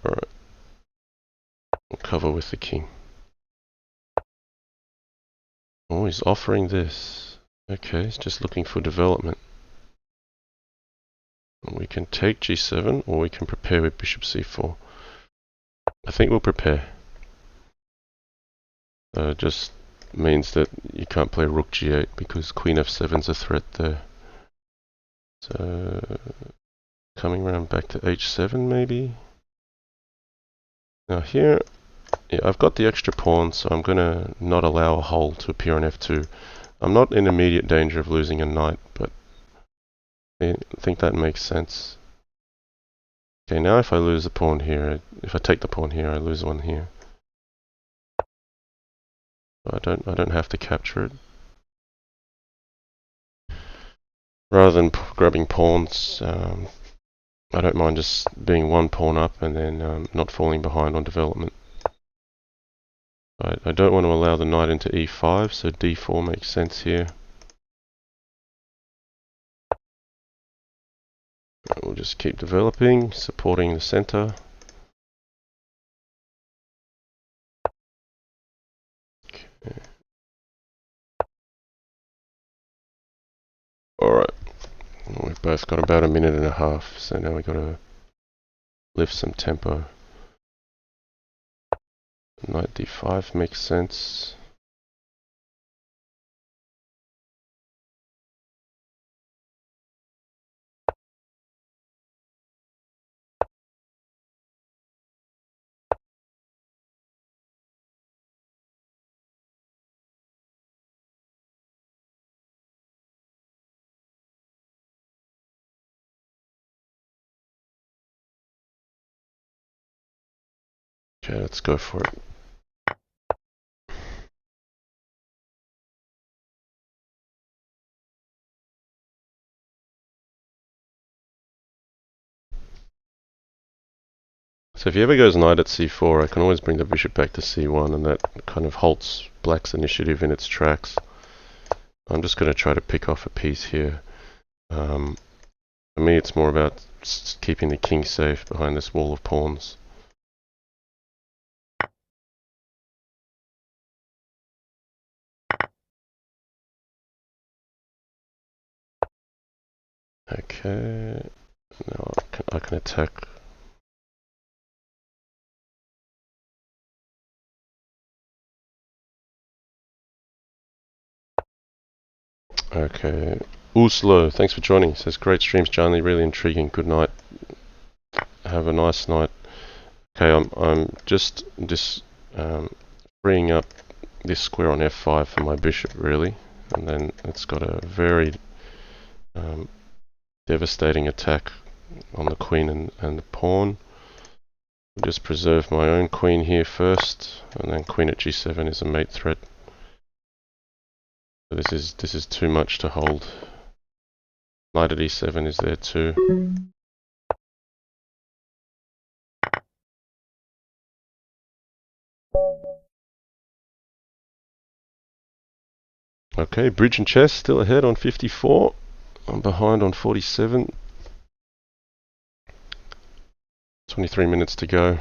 [SPEAKER 1] Alright. We'll cover with the king. Oh, he's offering this. Okay, he's just looking for development. We can take g7 or we can prepare with bishop c4. I think we'll prepare. Just means that you can't play rook g8 because queen f7's a threat there. So coming around back to h7 maybe. Now here, yeah, I've got the extra pawn, so I'm going to not allow a hole to appear on f2. I'm not in immediate danger of losing a knight, but I think that makes sense. Okay, now if I lose a pawn here, if I take the pawn here, I lose one here. I don't have to capture it. Rather than grabbing pawns, I don't mind just being one pawn up and then not falling behind on development. I don't want to allow the knight into e5, so d4 makes sense here. We'll just keep developing, supporting the center. Okay. Alright, we've both got about a minute and a half, so now we've got to lift some tempo. Knight d5 makes sense. Okay, let's go for it. So if he ever goes knight at c4, I can always bring the bishop back to c1, and that kind of halts black's initiative in its tracks. I'm just going to try to pick off a piece here. For me, it's more about keeping the king safe behind this wall of pawns. Okay, now I can attack. Okay, Uslo, thanks for joining. Says great streams, Johnny. Really intriguing. Good night. Have a nice night. Okay, I'm just freeing up this square on f5 for my bishop, really, and then it's got a very devastating attack on the queen and the pawn. I'll just preserve my own queen here first, and then queen at g7 is a mate threat. So this is too much to hold. Knight at e7 is there too. Okay, bridge and chess still ahead on 54. I'm behind on 47. 23 minutes to go.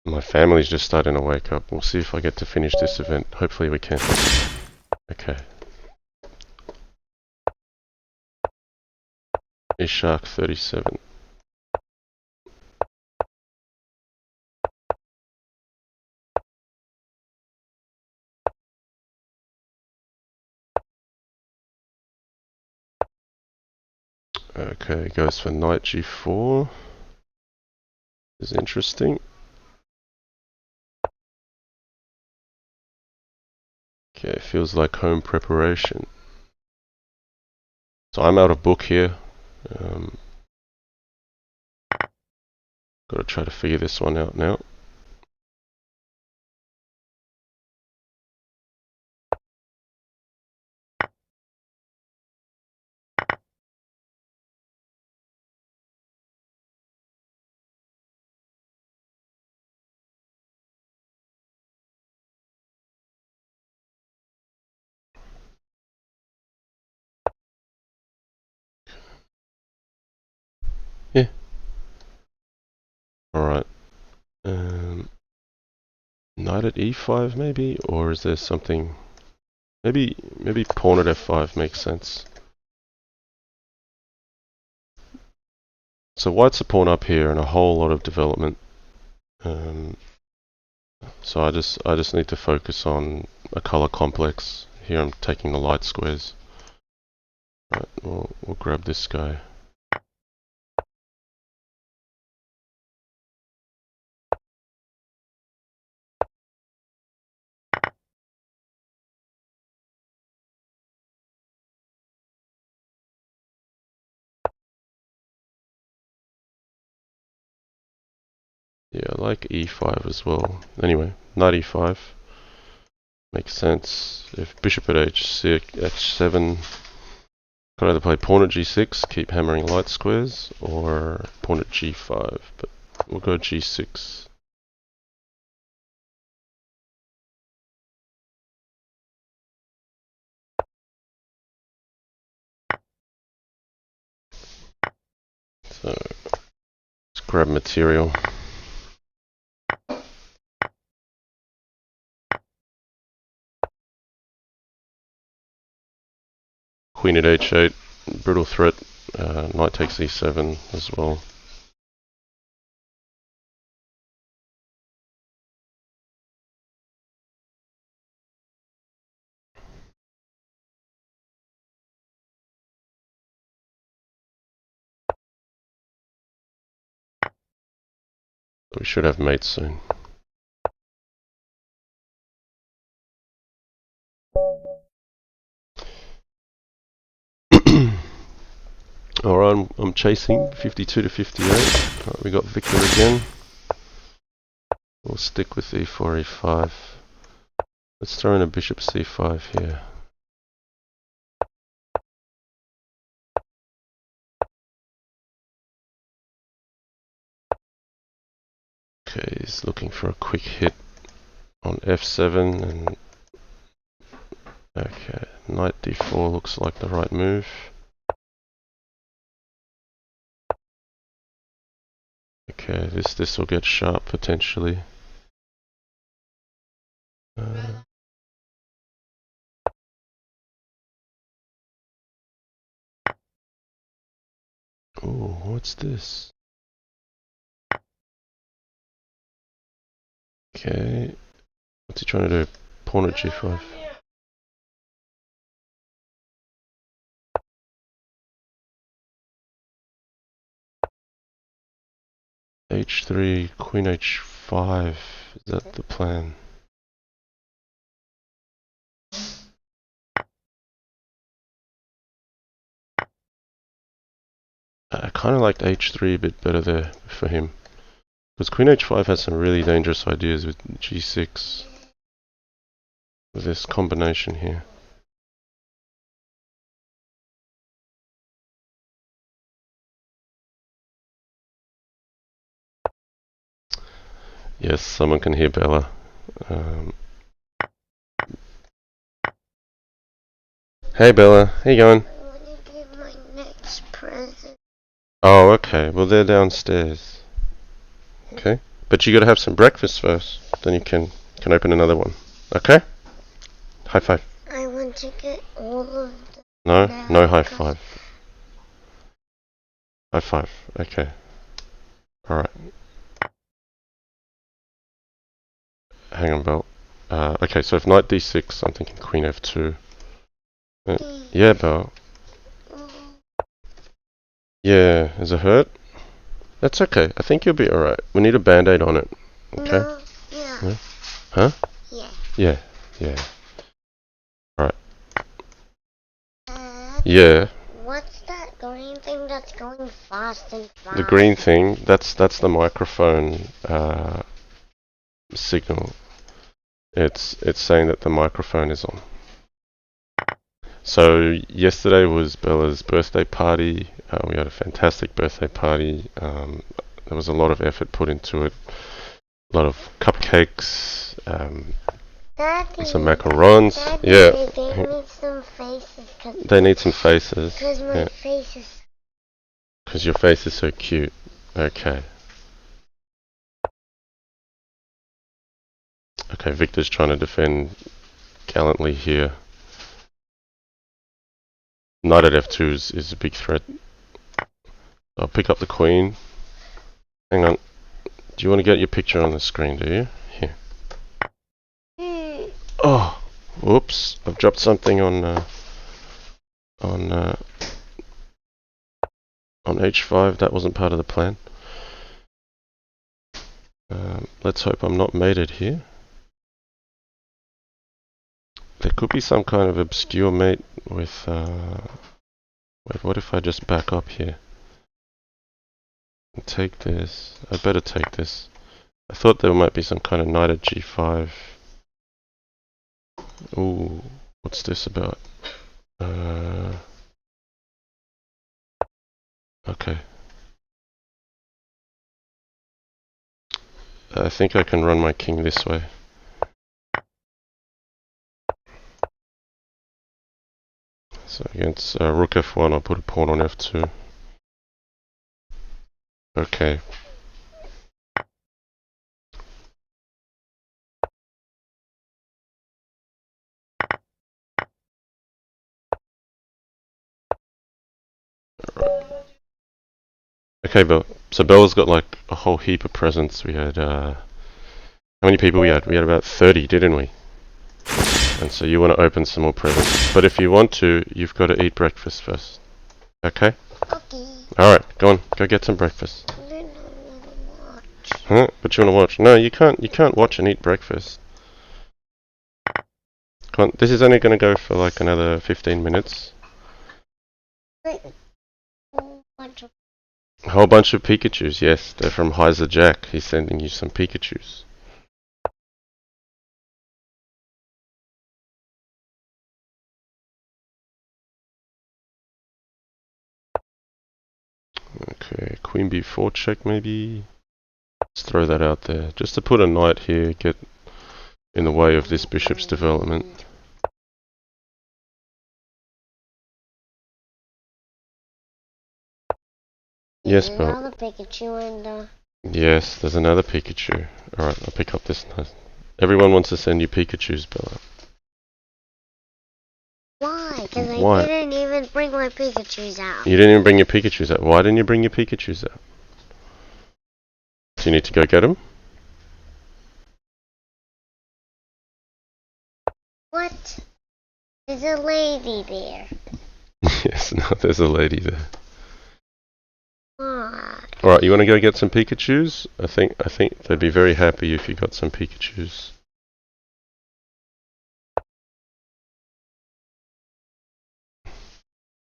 [SPEAKER 1] My family's just starting to wake up. We'll see if I get to finish this event. Hopefully we can. Okay. Shark 37. Okay, goes for knight g4. This is interesting. Okay, feels like home preparation. So I'm out of book here. Got to try to figure this one out now. Yeah. Alright. Knight at e5 maybe? Or is there something... Maybe pawn at f5 makes sense. So white's a pawn up here and a whole lot of development. So I just need to focus on a color complex. Here I'm taking the light squares. Right, we'll grab this guy. Yeah, I like e5 as well. Anyway, knight e5 makes sense. If bishop at h7, could either play pawn at g6, keep hammering light squares, or pawn at g5, but we'll go g6. So let's grab material. Queen at h8, brutal threat. Knight takes e7 as well. We should have mates soon. Alright, I'm chasing 52 to 58. Right, we got Victor again. We'll stick with e4, e5. Let's throw in a bishop c5 here. Okay, he's looking for a quick hit on f7 and okay, knight d4 looks like the right move. Okay, this will get sharp potentially. Oh, what's this? Okay, what's he trying to do? Pawn at g5. h3, queen h5. Is that the plan? I kind of liked h3 a bit better there for him. Because queen h5 has some really dangerous ideas with g6. With this combination here. Yes, someone can hear Bella. Hey Bella, how you going?
[SPEAKER 2] I want to give my next present.
[SPEAKER 1] Oh, okay. Well, they're downstairs. Okay, but you got to have some breakfast first. Then you can open another one. Okay. High five.
[SPEAKER 2] I want to get all of them.
[SPEAKER 1] No high five. High five. Okay. All right. Hang on, Belle. Okay, so if knight d6, I'm thinking queen f2. Yeah, Belle. Yeah, is it hurt? That's okay. I think you'll be alright. We need a band-aid on it. Okay?
[SPEAKER 2] No, yeah.
[SPEAKER 1] Huh?
[SPEAKER 2] Yeah.
[SPEAKER 1] Yeah. Alright.
[SPEAKER 2] Yeah. What's that green thing that's going fast and fast?
[SPEAKER 1] The green thing, that's the microphone signal. It's saying that the microphone is on. So yesterday was Bella's birthday party. We had a fantastic birthday party. There was a lot of effort put into it. A lot of cupcakes,
[SPEAKER 2] Daddy,
[SPEAKER 1] some macarons.
[SPEAKER 2] Daddy,
[SPEAKER 1] Yeah.
[SPEAKER 2] They need some faces.
[SPEAKER 1] They need some faces.
[SPEAKER 2] Because my face is...
[SPEAKER 1] Because your face is so cute. Okay. Okay, Victor's trying to defend gallantly here. Knight at f2 is a big threat. I'll pick up the queen. Hang on. Do you want to get your picture on the screen, do you? Here. Oh, whoops. I've dropped something on h5. That wasn't part of the plan. Let's hope I'm not mated here. There could be some kind of obscure mate with... Wait, what if I just back up here? And take this. I better take this. I thought there might be some kind of knight at g5. Ooh, what's this about? Okay. I think I can run my king this way. So against rook f1, I'll put a pawn on f2. Okay. Okay, so Bella's got like a whole heap of presents. We had, how many people we had? We had about 30, didn't we? And so you want to open some more presents. But if you want to, you've got to eat breakfast first. Okay?
[SPEAKER 2] Okay.
[SPEAKER 1] Alright, go on. Go get some breakfast.
[SPEAKER 2] Then I want to watch.
[SPEAKER 1] Huh? But you want to watch? No, you can't watch and eat breakfast. Come on, this is only going to go for like another 15 minutes. A whole bunch of Pikachus, yes. They're from Heiser Jack. He's sending you some Pikachus. Okay, Queen B4 check maybe. Let's throw that out there. Just to put a knight here, get in the way of this bishop's development. Yes,
[SPEAKER 2] There's
[SPEAKER 1] Belle.
[SPEAKER 2] another Pikachu in the...
[SPEAKER 1] Yes, there's another Pikachu. Alright, I'll pick up this knight. Everyone wants to send you Pikachus, Bella.
[SPEAKER 2] Why? Because I
[SPEAKER 1] Why?
[SPEAKER 2] didn't even bring my Pikachus out.
[SPEAKER 1] You didn't even bring your Pikachus out. Why didn't you bring your Pikachus out? Do you need to go get them?
[SPEAKER 2] What? There's a lady there.
[SPEAKER 1] Yes, no, there's a lady there.
[SPEAKER 2] Why?
[SPEAKER 1] Alright, you want to go get some Pikachus? I think they'd be very happy if you got some Pikachus.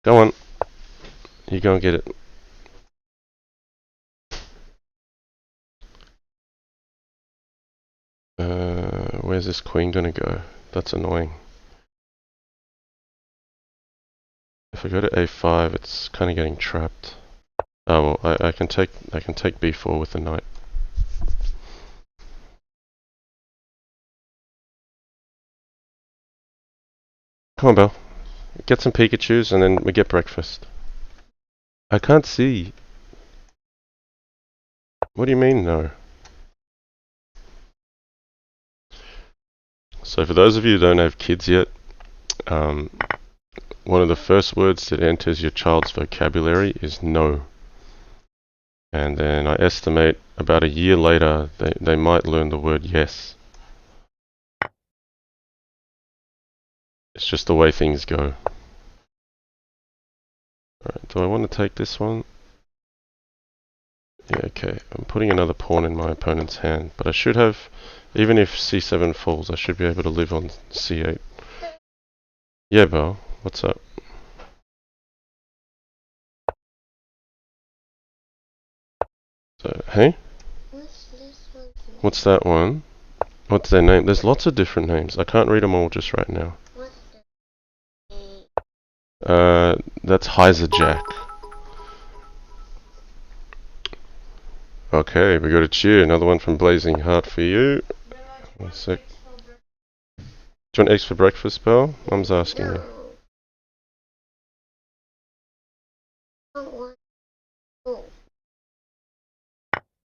[SPEAKER 1] Go on. You go and get it. Where's this queen gonna go? That's annoying. If I go to a5, it's kind of getting trapped. Oh well, I can take b4 with the knight. Come on, Belle. Get some Pikachus and then we get breakfast. I can't see. What do you mean, no? So for those of you who don't have kids yet, one of the first words that enters your child's vocabulary is no. And then I estimate about a year later, they might learn the word yes. It's just the way things go. Alright, do I want to take this one? Yeah, okay. I'm putting another pawn in my opponent's hand, but I should have, even if c7 falls, I should be able to live on c8. Yeah, Belle, what's up? So, hey? What's that one? What's their name? There's lots of different names. I can't read them all just right now. That's Heiserjack. Okay, we got a cheer. Another one from Blazing Heart for you. 1 sec. Do you want eggs for breakfast, Belle? Mum's asking you.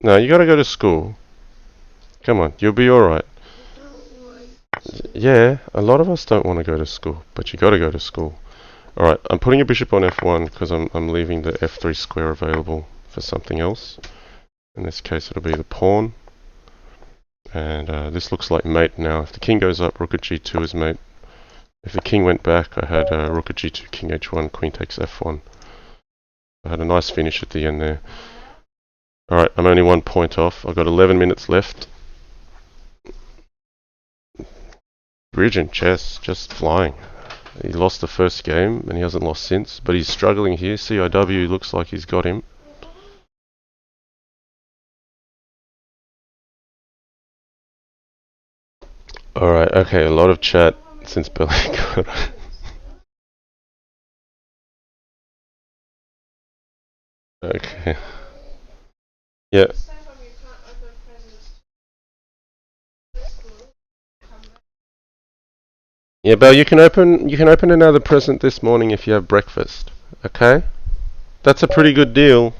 [SPEAKER 1] No, you gotta go to school. Come on, you'll be alright. Yeah, a lot of us don't want to go to school, but you gotta go to school. Alright, I'm putting a bishop on f1 because I'm leaving the f3 square available for something else. In this case, it'll be the pawn. And this looks like mate now. If the king goes up, rook at g2 is mate. If the king went back, I had rook at g2, king h1, queen takes f1. I had a nice finish at the end there. Alright, I'm only 1 point off. I've got 11 minutes left. Bridge and chess, just flying. He lost the first game, and he hasn't lost since. But he's struggling here. CIW looks like he's got him. Alright, okay, a lot of chat since Billy got it. Okay. Yeah. Yeah, Belle, you can open another present this morning if you have breakfast. Okay? That's a pretty good deal.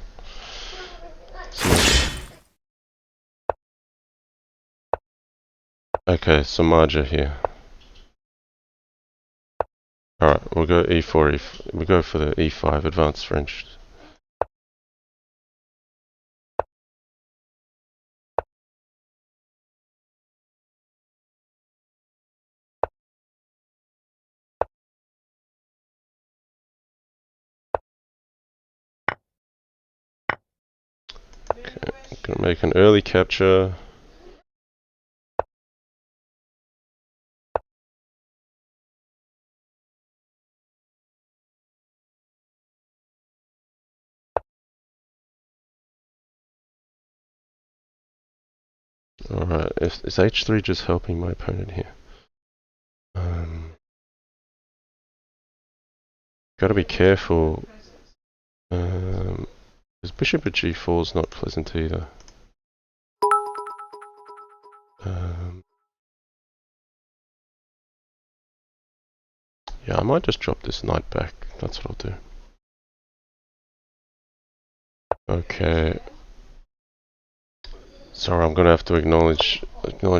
[SPEAKER 1] Okay, Samaja here. Alright, we'll go e4, we'll go for the e5 advanced French. Okay, gonna make an early capture. Alright, is h3 just helping my opponent here? Gotta be careful. Because bishop at g4 is not pleasant either. Yeah, I might just drop this knight back. That's what I'll do. Okay. Sorry, I'm gonna have to acknowledge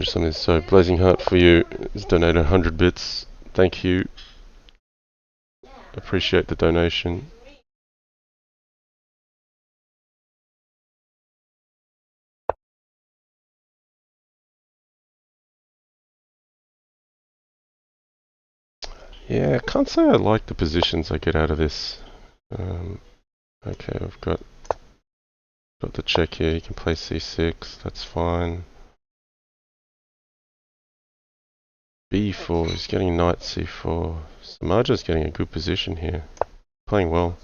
[SPEAKER 1] something. So, Blazing Heart for you has donated 100 bits. Thank you. Appreciate the donation. Yeah, I can't say I like the positions I get out of this. Okay, I've got the check here. You can play c6. That's fine. b4. He's getting knight c4. Samaja's getting a good position here. Playing well.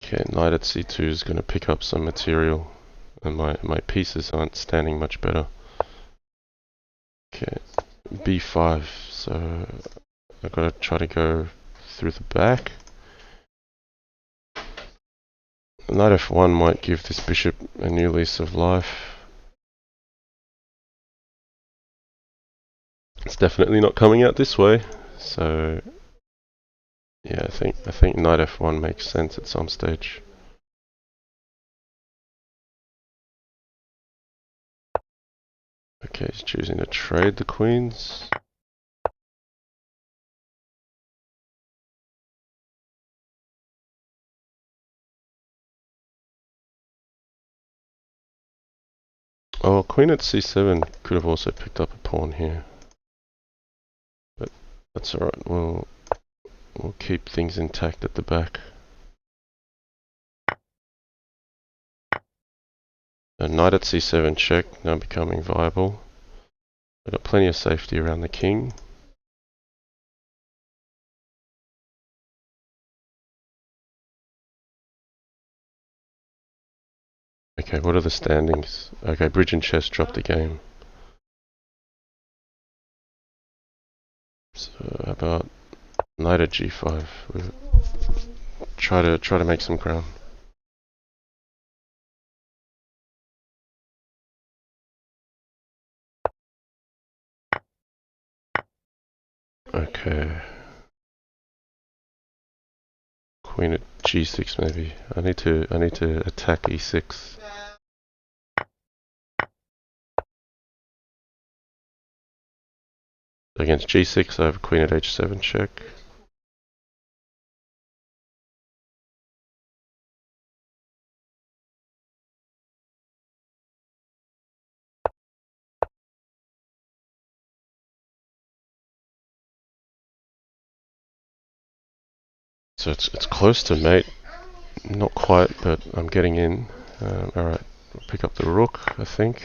[SPEAKER 1] Okay, knight at c2 is going to pick up some material, and my pieces aren't standing much better. Okay, b5, so I've got to try to go through the back. Knight f1 might give this bishop a new lease of life. It's definitely not coming out this way, so yeah, I think knight f1 makes sense at some stage. Okay, he's choosing to trade the queens. Oh, queen at c7 could have also picked up a pawn here, but that's alright. We'll keep things intact at the back. A knight at c7 check, now becoming viable. We've got plenty of safety around the king. Okay, what are the standings? Okay, bridge and chess dropped the game. So how about knight at g5? We'll try to make some ground. Okay. Queen at g6 maybe. I need to attack e6. Against g6 I have queen at h7 check. So it's close to mate. Not quite, but I'm getting in. Alright, we'll pick up the rook, I think.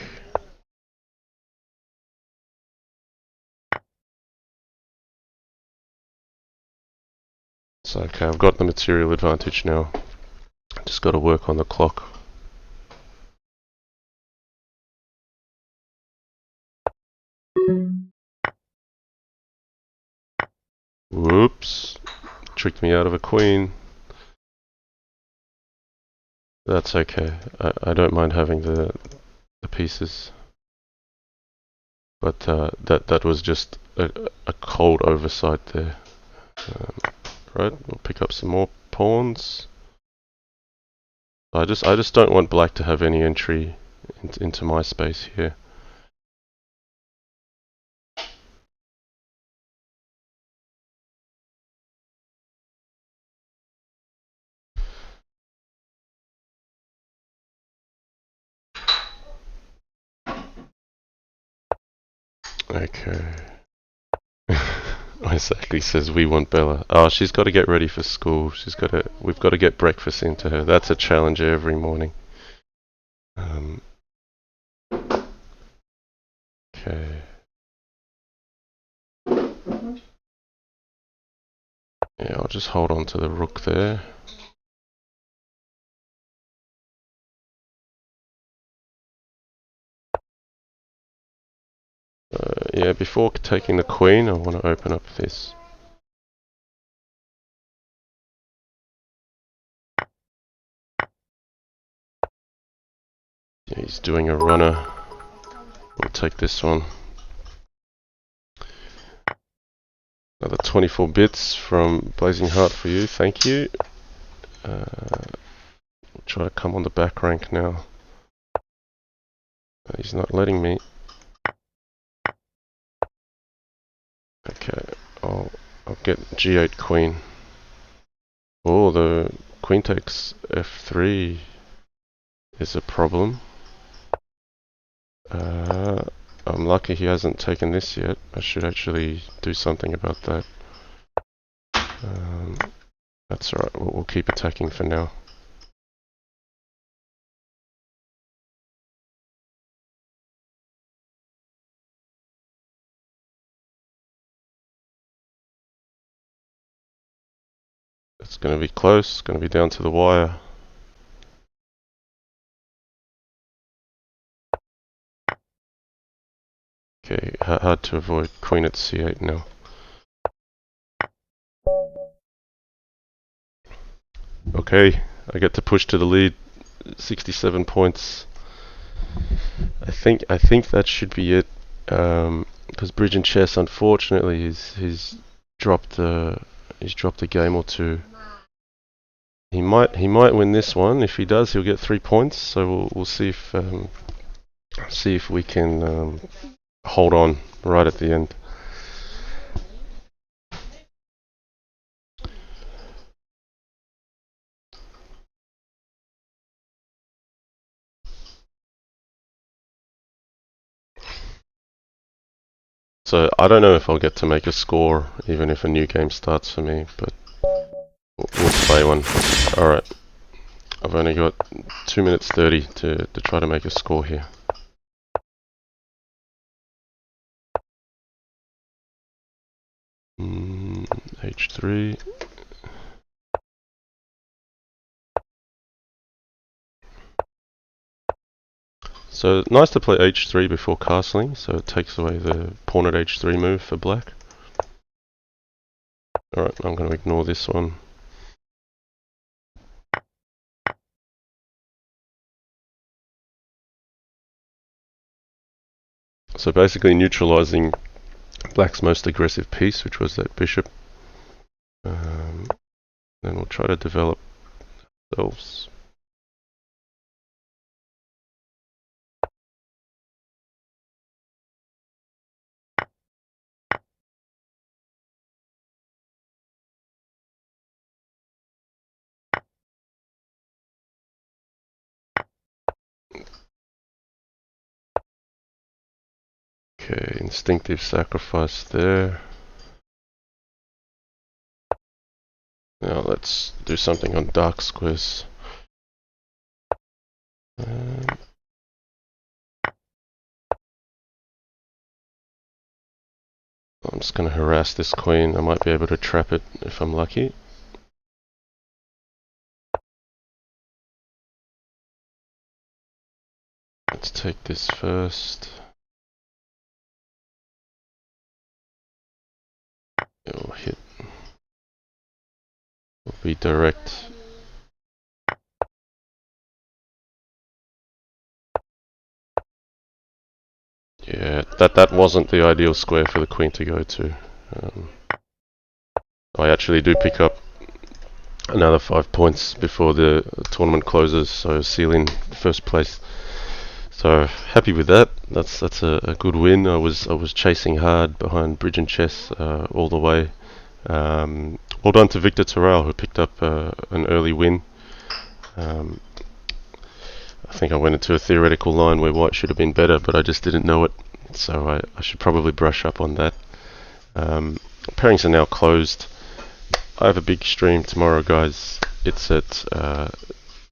[SPEAKER 1] So okay, I've got the material advantage now. Just got to work on the clock. Whoops. Tricked me out of a queen. That's okay. I don't mind having the pieces. But that was just a cold oversight there. Right, we'll pick up some more pawns. I just don't want black to have any entry into my space here. Okay. Exactly says we want Bella. Oh, she's got to get ready for school. We've got to get breakfast into her. That's a challenge every morning. Okay. Yeah, I'll just hold on to the rook there. Yeah, before taking the queen, I want to open up this. Yeah, he's doing a runner. We'll take this one. Another 24 bits from Blazing Heart for you, thank you. We'll try to come on the back rank now. He's not letting me. Okay, I'll get G8 queen. Oh, the queen takes F3 is a problem. I'm lucky he hasn't taken this yet. I should actually do something about that. That's alright, we'll keep attacking for now. It's going to be close, going to be down to the wire. Okay, hard to avoid queen at c8 now. Okay, I get to push to the lead, 67 points. I think that should be it. Because Bridge and Chess, unfortunately, he's dropped a game or two. He might win this one. If he does, he'll get 3 points. So we'll see if we can hold on right at the end. So I don't know if I'll get to make a score, even if a new game starts for me, but we'll play one. Alright, I've only got 2 minutes 30 to try to make a score here. H3. So nice to play H3 before castling, so it takes away the pawn at H3 move for black. Alright, I'm going to ignore this one. So basically neutralizing black's most aggressive piece, which was that bishop. Then we'll try to develop ourselves. Okay, instinctive sacrifice there. Now let's do something on dark squares. I'm just going to harass this queen. I might be able to trap it if I'm lucky. Let's take this first. It will hit. Will be direct. Yeah, that wasn't the ideal square for the queen to go to. I actually do pick up another 5 points before the tournament closes, so sealing first place. So happy with that. That's a good win. I was chasing hard behind Bridge and Chess all the way. Well done to Victor Terrell, who picked up an early win. I think I went into a theoretical line where white should have been better, but I just didn't know it. So I should probably brush up on that. Pairings are now closed. I have a big stream tomorrow, guys. It's at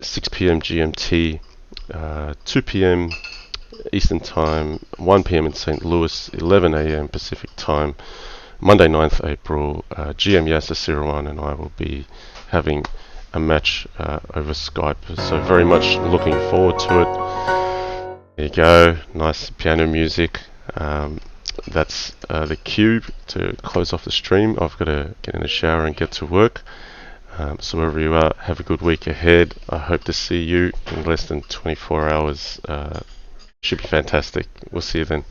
[SPEAKER 1] 6 p.m. GMT, 2 p.m. Eastern Time, 1 p.m. in St. Louis, 11 a.m. Pacific Time, Monday 9th April. GM Yasser Sirawan and I will be having a match over Skype, so very much looking forward to it. There you go, nice piano music. that's the cube to close off the stream. I've got to get in the shower and get to work. So wherever you are, have a good week ahead. I hope to see you in less than 24 hours. Should be fantastic. We'll see you then.